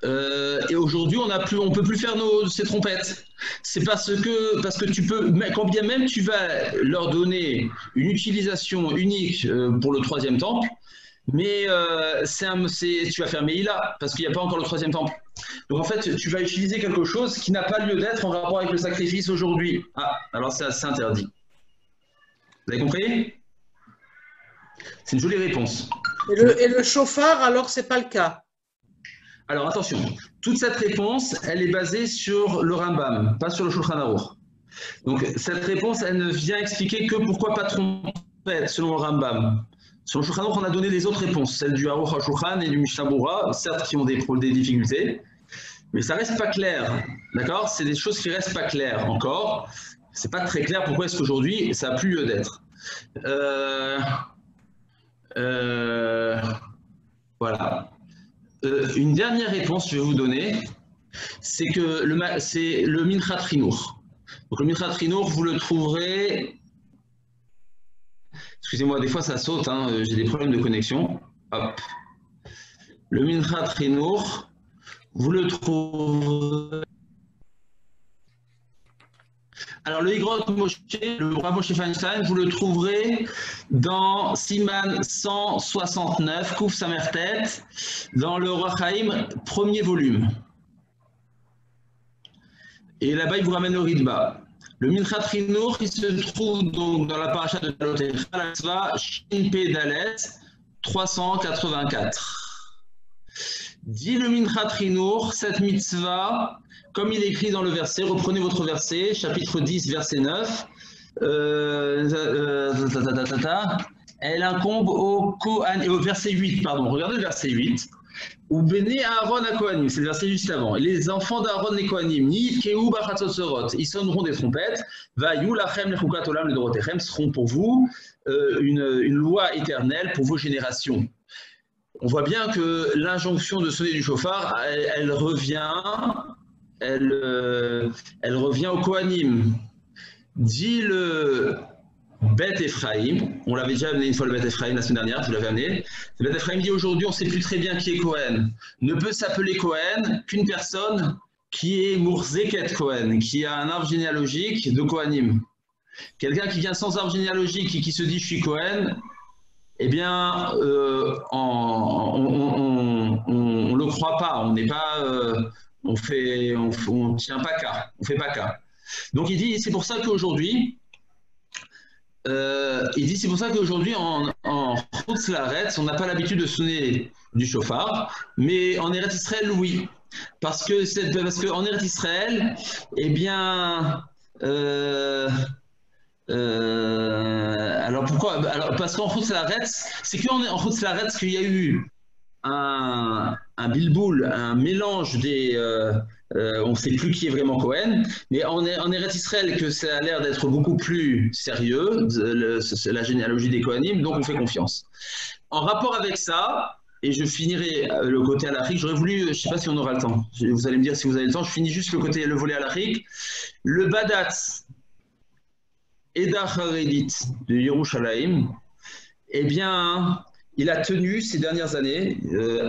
et aujourd'hui on peut plus faire ces trompettes. C'est parce que tu peux, quand bien même tu vas leur donner une utilisation unique pour le troisième temple, mais tu vas faire Meïla parce qu'il n'y a pas encore le troisième temple. Donc en fait, tu vas utiliser quelque chose qui n'a pas lieu d'être en rapport avec le sacrifice aujourd'hui. Ah, alors c'est interdit. Vous avez compris? C'est une jolie réponse. Et le chauffard, alors, c'est pas le cas. Alors attention, toute cette réponse, elle est basée sur le Rambam, pas sur le Shulchan Aruch. Donc cette réponse, elle ne vient expliquer que pourquoi pas trompette selon le Rambam. Sur le Shulchan Aruch, on a donné les autres réponses, celles du Aruch HaShulchan et du Mishnah Berurah, certes qui ont des difficultés, mais ça reste pas clair, d'accord? C'est des choses qui restent pas claires encore. C'est pas très clair pourquoi est-ce qu'aujourd'hui ça a plus lieu d'être. Voilà. Une dernière réponse que je vais vous donner, c'est que c'est le Minchat Chinour. Donc le Minchat Chinour, vous le trouverez. Excusez-moi, des fois ça saute, hein, j'ai des problèmes de connexion. Hop. Le Minchat Chinour, vous le trouverez. Alors le Igrot Moshe, le Rav Moshe Feinstein, vous le trouverez dans Siman 169, Kouf Samertet, dans le Orach Chaim, premier volume. Et là-bas, il vous ramène le Ritba. Le Minchat Chinour, il se trouve donc dans la paracha de Balotecha, la mitzvah Shin Pe Dalet 384. Dit le Minchat Chinour, cette mitzvah, comme il est écrit dans le verset, reprenez votre verset, chapitre 10, verset 9, elle incombe au verset 8, pardon, regardez le verset 8, ou béné Aaron à Kohanim, c'est le verset juste avant, et les enfants d'Aaron et Kohanim, ils sonneront des trompettes, Vayou lachem lechukat olam ledorotechem, seront pour vous une loi éternelle pour vos générations. On voit bien que l'injonction de sonner du chauffard, elle revient au Kohanim. Dit le Beth Ephraim, on l'avait déjà amené une fois le Beth Ephraim la semaine dernière, je l'avais amené. Le Beth Ephraim dit aujourd'hui, on ne sait plus très bien qui est Cohen. Ne peut s'appeler Cohen qu'une personne qui est Mourzeket Cohen, qui a un arbre généalogique de Kohanim. Quelqu'un qui vient sans arbre généalogique et qui se dit je suis Cohen, eh bien, on le croit pas, on n'est pas, on tient pas cas, on fait pas cas. Donc il dit, c'est pour ça qu'aujourd'hui, en Chutz Laaretz, on n'a pas l'habitude de sonner du chauffard, mais en Eretz Israël, oui, parce que en Eretz Israël, eh bien, alors pourquoi? Alors parce qu'en Chutz Laaretz, c'est qu'en Chutz Laaretz qu'il y a eu un bilboul, un mélange des on ne sait plus qui est vraiment Cohen, mais en Eretz Israël que ça a l'air d'être beaucoup plus sérieux, la généalogie des Kohanim, donc on fait confiance. En rapport avec ça, et je finirai le côté halachique, j'aurais voulu, je ne sais pas si on aura le temps, vous allez me dire si vous avez le temps, je finis juste le volet halachique. Le Badatz Eda Haredit de Yerushalayim, eh bien, il a tenu ces dernières années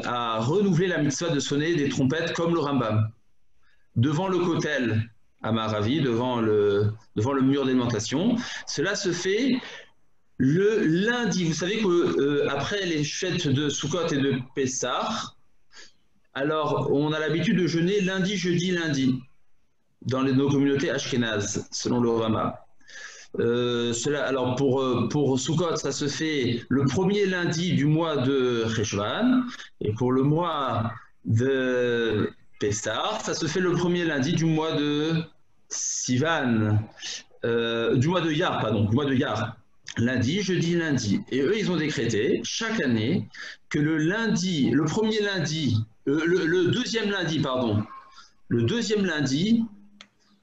à renouveler la mitzvah de sonner des trompettes comme le Rambam, devant le kotel à Maravi, devant le mur d'alimentation. Cela se fait le lundi. Vous savez qu'après les fêtes de Sukkot et de Pessah, alors on a l'habitude de jeûner lundi, jeudi, lundi dans nos communautés ashkénazes, selon le Rama. Alors pour Sukkot, ça se fait le premier lundi du mois de Cheshvan, et pour le mois de Pessah, ça se fait le premier lundi du mois de Sivan, du mois de Iyar, pardon, du mois de Iyar. Lundi, jeudi, lundi. Et eux, ils ont décrété chaque année que le lundi, le premier lundi, le deuxième lundi, pardon, le deuxième lundi,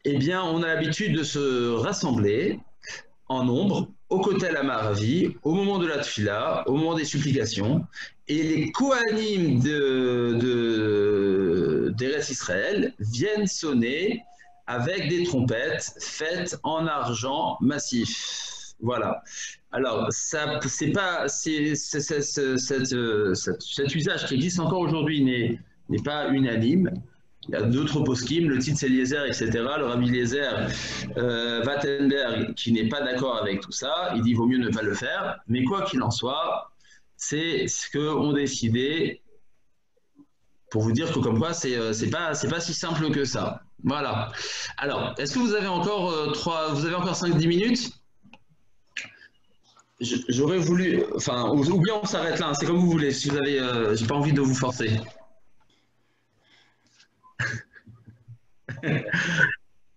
eh bien, on a l'habitude de se rassembler en nombre au Kotel Amaravi, au moment de la Tfila, au moment des supplications, et les Kohanim d'Eretz Israël viennent sonner avec des trompettes faites en argent massif. Voilà. Alors, cet usage qui existe encore aujourd'hui n'est pas unanime. Il y a d'autres poskim, le Tzitz Eliezer, etc., le Rabbi Eliezer Wattenberg, qui n'est pas d'accord avec tout ça, il dit qu'il vaut mieux ne pas le faire, mais quoi qu'il en soit, c'est ce qu'ont décidé, pour vous dire que comme quoi, c'est pas si simple que ça. Voilà. Alors, est-ce que vous avez encore 5-10 minutes? J'aurais voulu, enfin, ou bien on s'arrête là, c'est comme vous voulez, si vous avez, j'ai pas envie de vous forcer.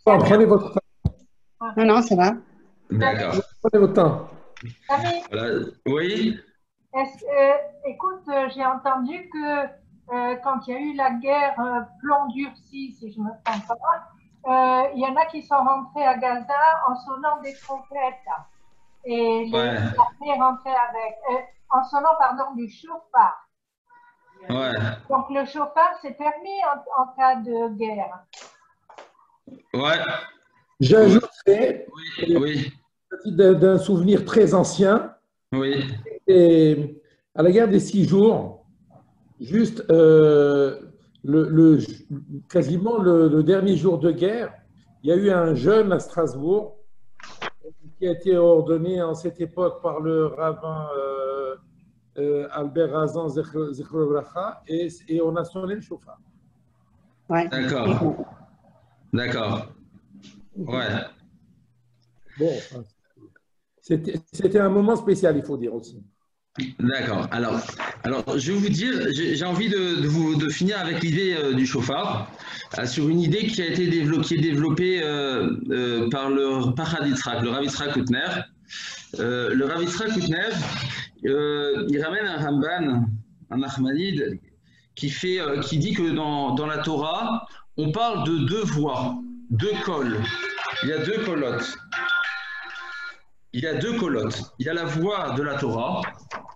Prenez votre temps. Non, ça va. D'accord. Prenez votre temps. Voilà. Oui. Écoute, j'ai entendu que quand il y a eu la guerre plomb-durcie, si je ne me trompe pas, il y en a qui sont rentrés à Gaza en sonnant des trompettes. Et les armées rentraient en sonnant, pardon, du chauffard. Ouais. Donc le chauffard, c'est permis en cas de guerre. Ouais. J'ajouterais Oui. d'un souvenir très ancien. Oui. Et à la guerre des 6 jours, juste quasiment le dernier jour de guerre, il y a eu un jeûne à Strasbourg qui a été ordonné en cette époque par le rabbin Albert Razan Zechro Bracha, et on a sonné le chauffard. Ouais. D'accord. D'accord. Ouais. Bon, c'était un moment spécial, il faut dire aussi. D'accord. Alors, je vais vous dire, j'ai envie de finir avec l'idée du chauffard, sur une idée qui est développée par le Pachad Yitzhak, le Rav Yitzhak Hutner. Le Rav Yitzhak Hutner, il ramène un Ramban, un Nachmanide, qui dit que dans la Torah, on parle de 2 voix, 2 cols. Il y a 2 colottes. Il y a 2 colottes. Il y a la voix de la Torah,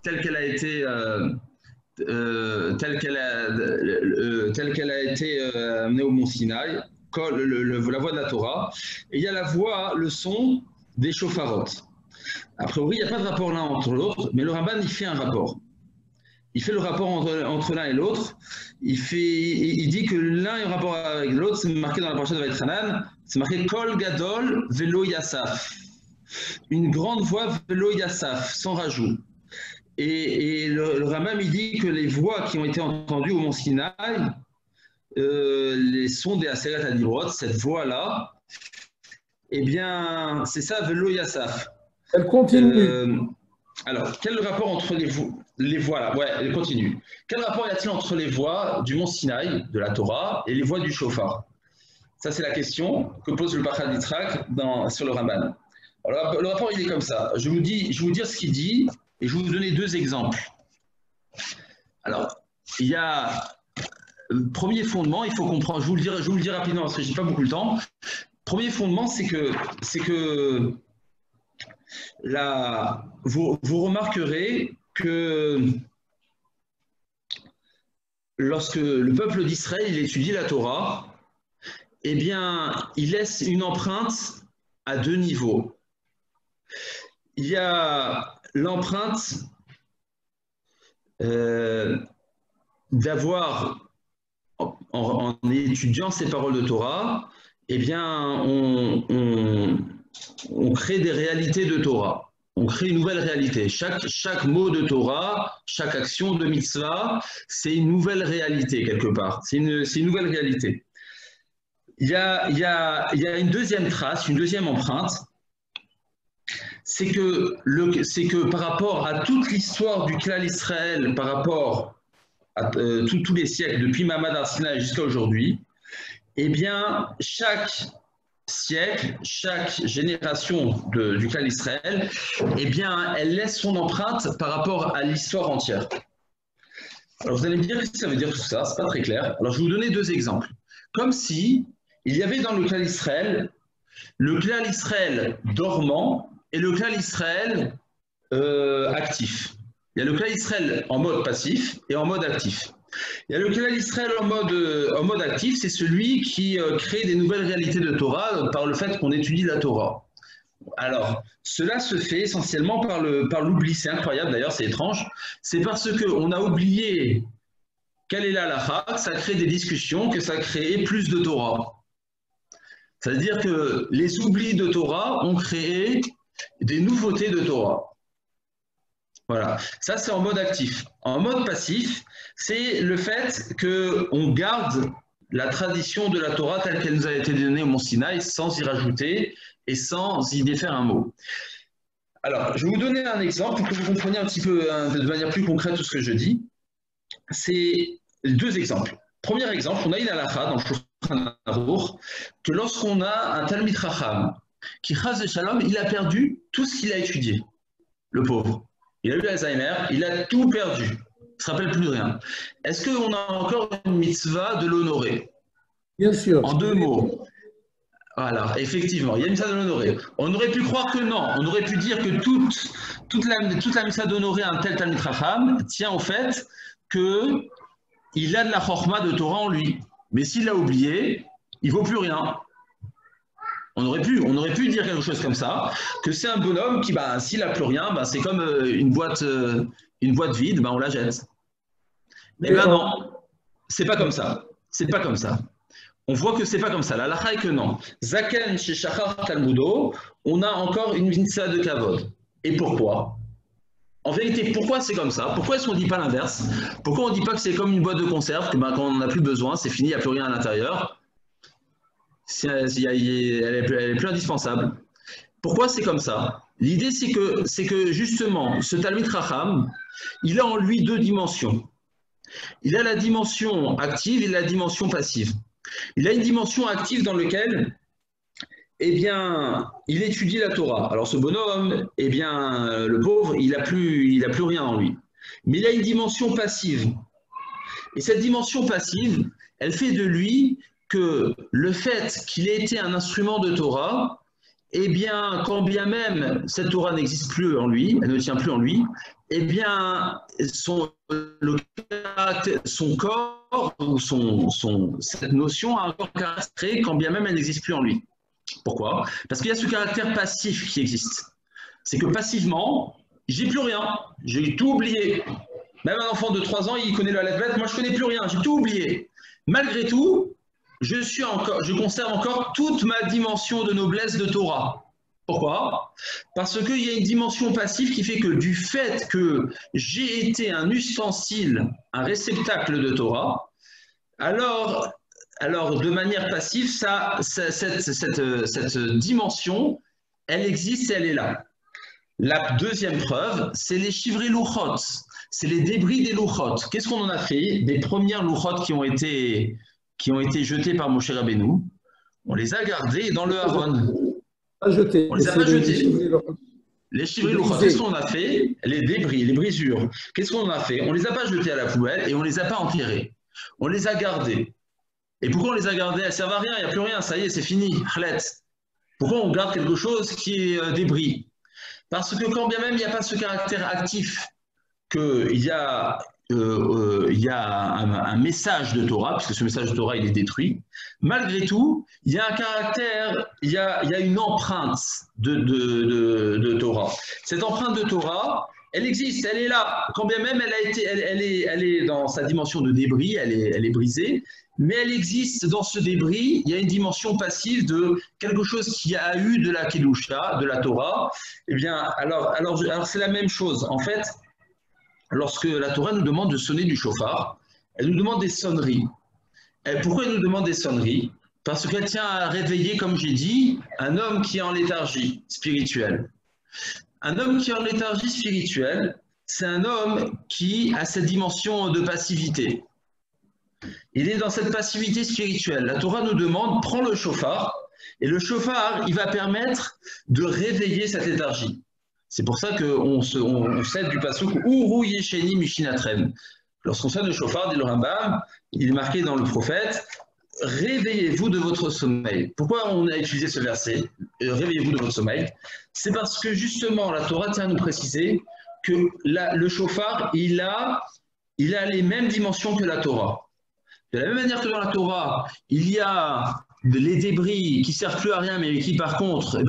telle qu'elle a été amenée au Mont Sinaï, la voix de la Torah, et il y a la voix, le son des chauffarotes. A priori, il n'y a pas de rapport l'un entre l'autre, mais le Ramban, il fait un rapport. Il fait le rapport entre l'un et l'autre. Il dit que l'un est en rapport avec l'autre, c'est marqué dans la parasha de Vaïtranan, c'est marqué Kol Gadol Velo Yassaf. Une grande voix Velo Yassaf, sans rajout. Et le Rambam, il dit que les voix qui ont été entendues au Mont Sinaï, les sons des Aseret Adibrot, cette voix-là, eh bien, c'est ça Velo Yassaf. Elle continue. Alors, quel rapport entre les voix là? Ouais, elle continue. Quel rapport y a-t-il entre les voix du Mont Sinaï, de la Torah, et les voix du chauffard? Ça, c'est la question que pose le Pachad Yitzhak sur le Ramban. Alors, le rapport, il est comme ça. Je vais vous dire ce qu'il dit, et je vais vous donner 2 exemples. Alors, il y a le premier fondement, il faut comprendre, je vous le dis rapidement parce que je n'ai pas beaucoup le temps. Premier fondement, c'est que vous remarquerez que lorsque le peuple d'Israël il étudie la Torah, eh bien, il laisse une empreinte à 2 niveaux. Il y a l'empreinte d'avoir, en étudiant ces paroles de Torah, eh bien, on crée des réalités de Torah. on crée une nouvelle réalité. Chaque mot de Torah, chaque action de mitzvah, c'est une nouvelle réalité quelque part. C'est une nouvelle réalité. Il y a une deuxième trace, une deuxième empreinte. C'est que par rapport à toute l'histoire du Klal Israël, par rapport à tous les siècles, depuis Mamad Arsina jusqu'à aujourd'hui, eh bien, chaque siècle, chaque génération du Klal Israël, eh bien, elle laisse son empreinte par rapport à l'histoire entière. Alors, vous allez me dire ce que ça veut dire tout ça, c'est pas très clair. Alors, je vais vous donner deux exemples. Comme si il y avait dans le Klal Israël dormant et le Klal Israël actif. Il y a le Klal Israël en mode passif et en mode actif. Il y a le Klal Israël en mode actif, c'est celui qui crée des nouvelles réalités de Torah par le fait qu'on étudie la Torah. Alors, cela se fait essentiellement par l'oubli. C'est incroyable d'ailleurs, c'est étrange. C'est parce qu'on a oublié quelle est la halakha, que ça crée des discussions, que ça crée plus de Torah. C'est-à-dire que les oublis de Torah ont créé des nouveautés de Torah. Voilà, ça c'est en mode actif. En mode passif, c'est le fait qu'on garde la tradition de la Torah telle qu'elle nous a été donnée au Mont Sinaï sans y rajouter et sans y défaire un mot. Alors, je vais vous donner un exemple pour que vous compreniez un petit peu de manière plus concrète tout ce que je dis. C'est deux exemples. Premier exemple, on a une halakha dans le Shulchan Aruch que lorsqu'on a un Talmid Chacham qui chas de Shalom, il a perdu tout ce qu'il a étudié, le pauvre. Il a eu Alzheimer, il a tout perdu. Il ne se rappelle plus de rien. Est-ce qu'on a encore une mitzvah de l'honorer? Bien sûr. En deux mots. Voilà, effectivement, il y a une mitzvah de l'honorer. On aurait pu croire que non. On aurait pu dire que toute la mitzvah d'honorer un tel Talmid Chacham tient au fait qu'il a de la chorma de Torah en lui. Mais s'il l'a oublié, il ne vaut plus rien. On aurait pu dire quelque chose comme ça, que c'est un bonhomme qui, s'il n'a plus rien, c'est comme une boîte vide, on la jette. Mais non, c'est pas comme ça. C'est pas comme ça. On voit que c'est pas comme ça. La halakha est que non. Zaken chez Shachar Talmudo, on a encore une mitzvah de kavod. Et pourquoi? En vérité, pourquoi c'est comme ça? Pourquoi est-ce qu'on ne dit pas l'inverse? Pourquoi on ne dit pas que c'est comme une boîte de conserve, que quand on n'en a plus besoin, c'est fini, il n'y a plus rien à l'intérieur? Elle est plus indispensable. Pourquoi c'est comme ça? L'idée, c'est que justement, ce Talmid Chacham, il a en lui deux dimensions. Il a la dimension active et la dimension passive. Il a une dimension active dans laquelle, eh bien, il étudie la Torah. Alors ce bonhomme, eh bien, le pauvre, il n'a plus rien en lui. Mais il a une dimension passive. Et cette dimension passive, elle fait de lui que le fait qu'il ait été un instrument de Torah, eh bien, quand bien même cette Torah n'existe plus en lui, elle ne tient plus en lui, eh bien, son corps ou cette notion a encore un caractère quand bien même elle n'existe plus en lui. Pourquoi? Parce qu'il y a ce caractère passif qui existe. C'est que passivement, j'ai plus rien, j'ai tout oublié. Même un enfant de 3 ans, il connaît le alphabet, moi je connais plus rien, j'ai tout oublié. Malgré tout, je conserve encore toute ma dimension de noblesse de Torah. Pourquoi? Parce qu'il y a une dimension passive qui fait que du fait que j'ai été un ustensile, un réceptacle de Torah, alors de manière passive, cette dimension, elle existe et elle est là. La deuxième preuve, c'est les chivrei luchot, c'est les débris des luchot. Qu'est-ce qu'on en a fait? Des premières luchot qui ont été jetés par Moshe Rabbeinu, on les a gardés dans le Haron. On les a pas jetés. Les chivrei luchot, qu'est-ce qu'on a fait? Les débris, les brisures. Qu'est-ce qu'on a fait? On les a pas jetés à la poubelle et on les a pas enterrés. On les a gardés. Et pourquoi on les a gardés? Elles ne servent à rien, il n'y a plus rien, ça y est, c'est fini. Pourquoi on garde quelque chose qui est débris? Parce que quand bien même il n'y a pas ce caractère actif, qu'il y a un message de Torah, puisque ce message de Torah il est détruit, malgré tout, il y a un caractère, il y a une empreinte de Torah. Cette empreinte de Torah, Elle existe, elle est là. Quand bien même elle est dans sa dimension de débris, elle est brisée, mais elle existe dans ce débris. Il y a une dimension passive de quelque chose qui a eu de la Kedusha, de la Torah. Eh bien, alors c'est la même chose. En fait, lorsque la Torah nous demande de sonner du shofar, elle nous demande des sonneries. Et pourquoi elle nous demande des sonneries? Parce qu'elle tient à réveiller, comme j'ai dit, un homme qui est en léthargie spirituelle. Un homme qui est en léthargie spirituelle, c'est un homme qui a cette dimension de passivité. Il est dans cette passivité spirituelle. La Torah nous demande, prends le shofar, et le shofar, il va permettre de réveiller cette léthargie. C'est pour ça qu'on cède du pasuk Uru Yesheni Mishinatren. Lorsqu'on sonne le shofar, dit le Rambam, il est marqué dans le prophète, réveillez-vous de votre sommeil. Pourquoi on a utilisé ce verset, réveillez-vous de votre sommeil? C'est parce que justement, la Torah tient à nous préciser que le shofar, il a les mêmes dimensions que la Torah. De la même manière que dans la Torah, il y a les débris qui ne servent plus à rien, mais qui par contre,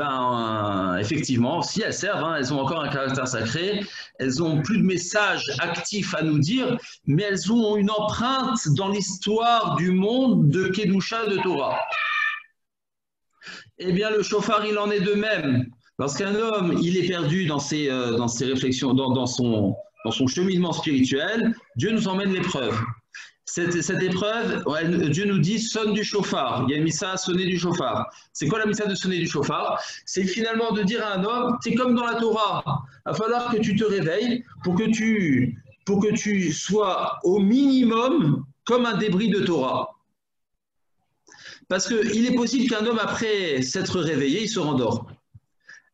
effectivement, si elles servent, elles ont encore un caractère sacré, elles n'ont plus de messages actifs à nous dire, mais elles ont une empreinte dans l'histoire du monde de Kedusha, de Torah. Eh bien, le shofar, il en est de même. Lorsqu'un homme, il est perdu dans ses réflexions, dans son cheminement spirituel, Dieu nous emmène l'épreuve. Cette épreuve, Dieu nous dit sonne du shofar. Il y a une missa à sonner du shofar. C'est quoi la missa de sonner du shofar? C'est finalement de dire à un homme, c'est comme dans la Torah. Il va falloir que tu te réveilles pour que tu sois au minimum comme un débris de Torah. Parce qu'il est possible qu'un homme, après s'être réveillé, il se rendort.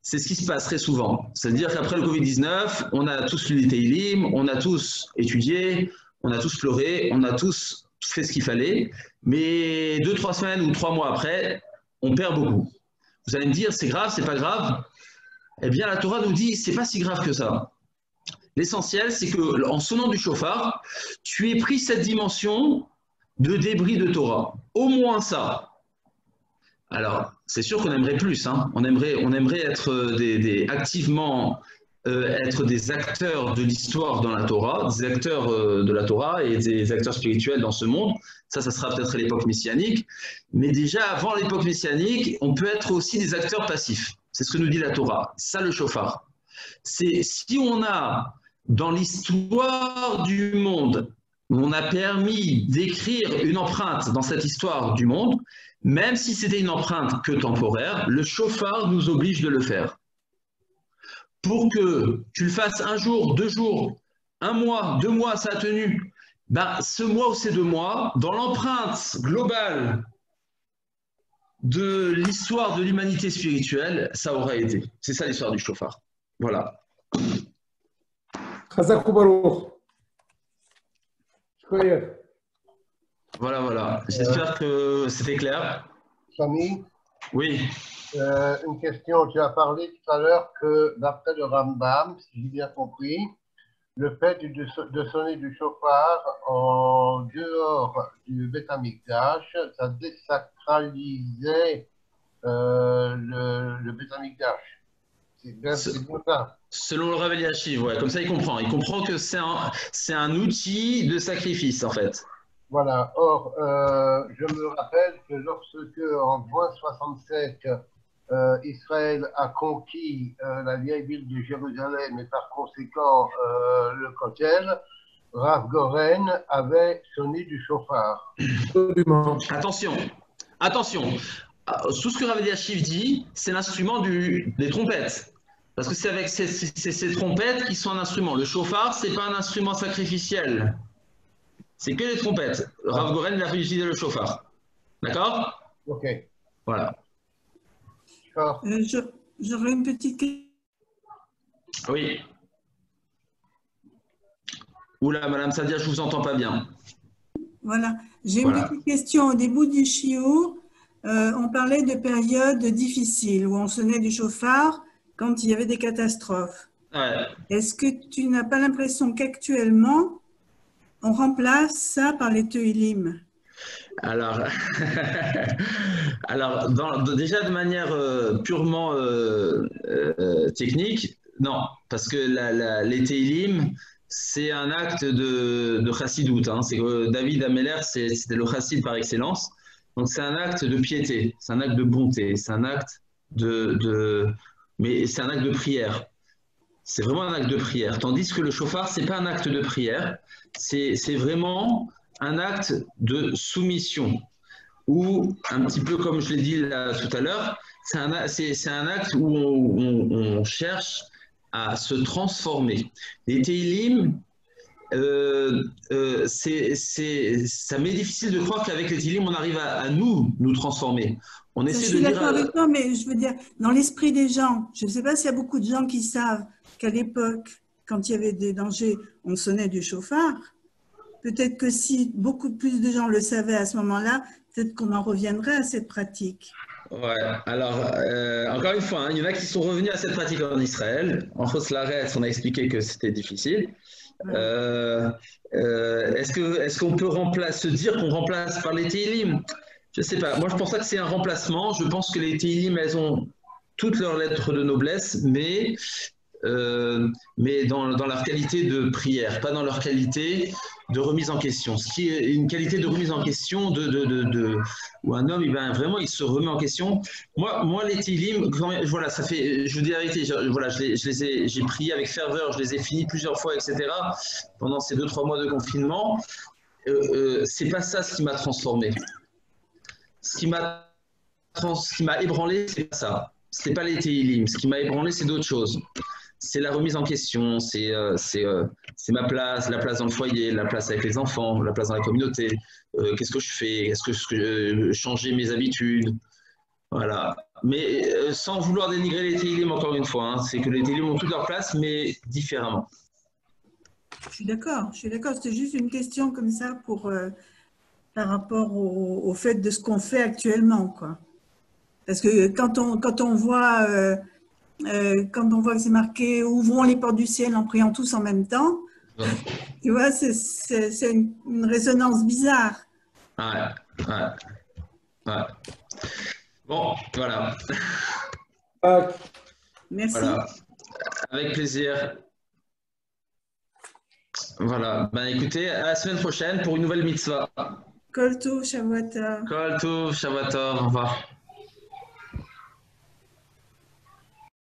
C'est ce qui se passe très souvent. C'est-à-dire qu'après le Covid-19, on a tous lu les Teilim, on a tous étudié, on a tous pleuré, on a tous fait ce qu'il fallait, mais 2-3 semaines ou 3 mois après, on perd beaucoup. Vous allez me dire, c'est grave, c'est pas grave? Eh bien, la Torah nous dit, c'est pas si grave que ça. L'essentiel, c'est que en sonnant du shofar, tu aies pris cette dimension de débris de Torah. Au moins ça. Alors, c'est sûr qu'on aimerait plus. On aimerait être activement être des acteurs de l'histoire dans la Torah, des acteurs de la Torah et des acteurs spirituels dans ce monde. Ça sera peut-être à l'époque messianique. Mais déjà, avant l'époque messianique, on peut être aussi des acteurs passifs. C'est ce que nous dit la Torah. Ça, le shofar. C'est si on a, dans l'histoire du monde, on a permis d'écrire une empreinte dans cette histoire du monde, même si c'était une empreinte que temporaire, le shofar nous oblige de le faire. Pour que tu le fasses un jour, 2 jours, 1 mois, 2 mois, ça a tenu. Ce mois ou ces 2 mois, dans l'empreinte globale de l'histoire de l'humanité spirituelle, ça aura été. C'est ça l'histoire du shofar. Voilà. Voilà. J'espère que c'était clair. Samy, oui. Une question. Tu as parlé tout à l'heure que d'après le Rambam, si j'ai bien compris, le fait de sonner du shofar en dehors du Beth Amikdash, ça désacralisait le Beth Amikdash. C'est bien ça. Selon le Rav Eliashiv, ouais, comme ça il comprend. Il comprend que c'est un outil de sacrifice en fait. Voilà. Or, je me rappelle que lorsque en juin 67, Israël a conquis la vieille ville de Jérusalem et par conséquent le Kotel, Rav Goren avait sonné du shofar. Absolument. Attention. Tout ce que Rav Eliashiv dit, c'est l'instrument des trompettes. Parce que c'est avec ces trompettes qui sont un instrument. Le shofar, ce n'est pas un instrument sacrificiel. C'est que les trompettes. Rav Goren, il a fait utiliser le shofar. D'accord? Ok. Voilà. J'aurais une petite question. Oui. Oula, Madame Sadia, je ne vous entends pas bien. Voilà. J'ai une petite question. Au début du shiur, on parlait de périodes difficiles où on sonnait du shofar quand il y avait des catastrophes. Ouais. Est-ce que tu n'as pas l'impression qu'actuellement, on remplace ça par les Teilim? Alors, déjà de manière purement technique, Non, parce que les Teilim, c'est un acte de chassidoute. Hein. David Ameller, c'était le chassid par excellence. Donc c'est un acte de piété, c'est un acte de bonté, c'est un acte mais c'est un acte de prière. C'est vraiment un acte de prière. Tandis que le shofar, c'est pas un acte de prière, c'est vraiment un acte de soumission. Ou un petit peu comme je l'ai dit là, tout à l'heure, c'est un acte où on cherche à se transformer. Les Teilim, ça m'est difficile de croire qu'avec les Teilim, on arrive à nous transformer. On essaie je suis de dire. d'accord avec toi, mais je veux dire, dans l'esprit des gens, je ne sais pas s'il y a beaucoup de gens qui savent qu'à l'époque, quand il y avait des dangers, on sonnait du chauffard. Peut-être que si beaucoup plus de gens le savaient à ce moment-là, peut-être qu'on en reviendrait à cette pratique. Ouais, alors, encore une fois, hein, il y en a qui sont revenus à cette pratique en Israël. En Chos Laretz, on a expliqué que c'était difficile. Est-ce qu'on peut se dire qu'on remplace par les Teilim? Je ne sais pas. Moi, je pense pas que c'est un remplacement. Je pense que les Teilim, elles ont toutes leurs lettres de noblesse, mais dans leur qualité de prière, pas dans leur qualité de remise en question. Ce qui est une qualité de remise en question où un homme, il se remet en question. Moi les Teilim, voilà, ça fait, je vous dis la vérité, voilà, j'ai prié avec ferveur, je les ai finis plusieurs fois, etc. pendant ces 2-3 mois de confinement. C'est pas ça ce qui m'a transformé. Ce qui m'a ébranlé, c'est pas ça. C'est pas les Teilim. Ce qui m'a ébranlé, c'est d'autres choses. C'est la remise en question, c'est ma place, la place dans le foyer, la place avec les enfants, la place dans la communauté. Qu'est-ce que je fais? Est-ce que changer mes habitudes? Voilà. Mais sans vouloir dénigrer les Teilim, encore une fois, hein, c'est que les Teilim ont toute leur place, mais différemment. Je suis d'accord. C'est juste une question comme ça par rapport au fait de ce qu'on fait actuellement, quoi. Parce que quand on voit que c'est marqué « Ouvrons les portes du ciel en priant tous en même temps », tu vois, c'est une résonance bizarre. Ouais. Bon, voilà. Merci. Voilà. Avec plaisir. Voilà. Écoutez, à la semaine prochaine pour une nouvelle mitzvah. Kol Tov, Shavua Tov. Kol Tov, Shavua Tov. Au revoir.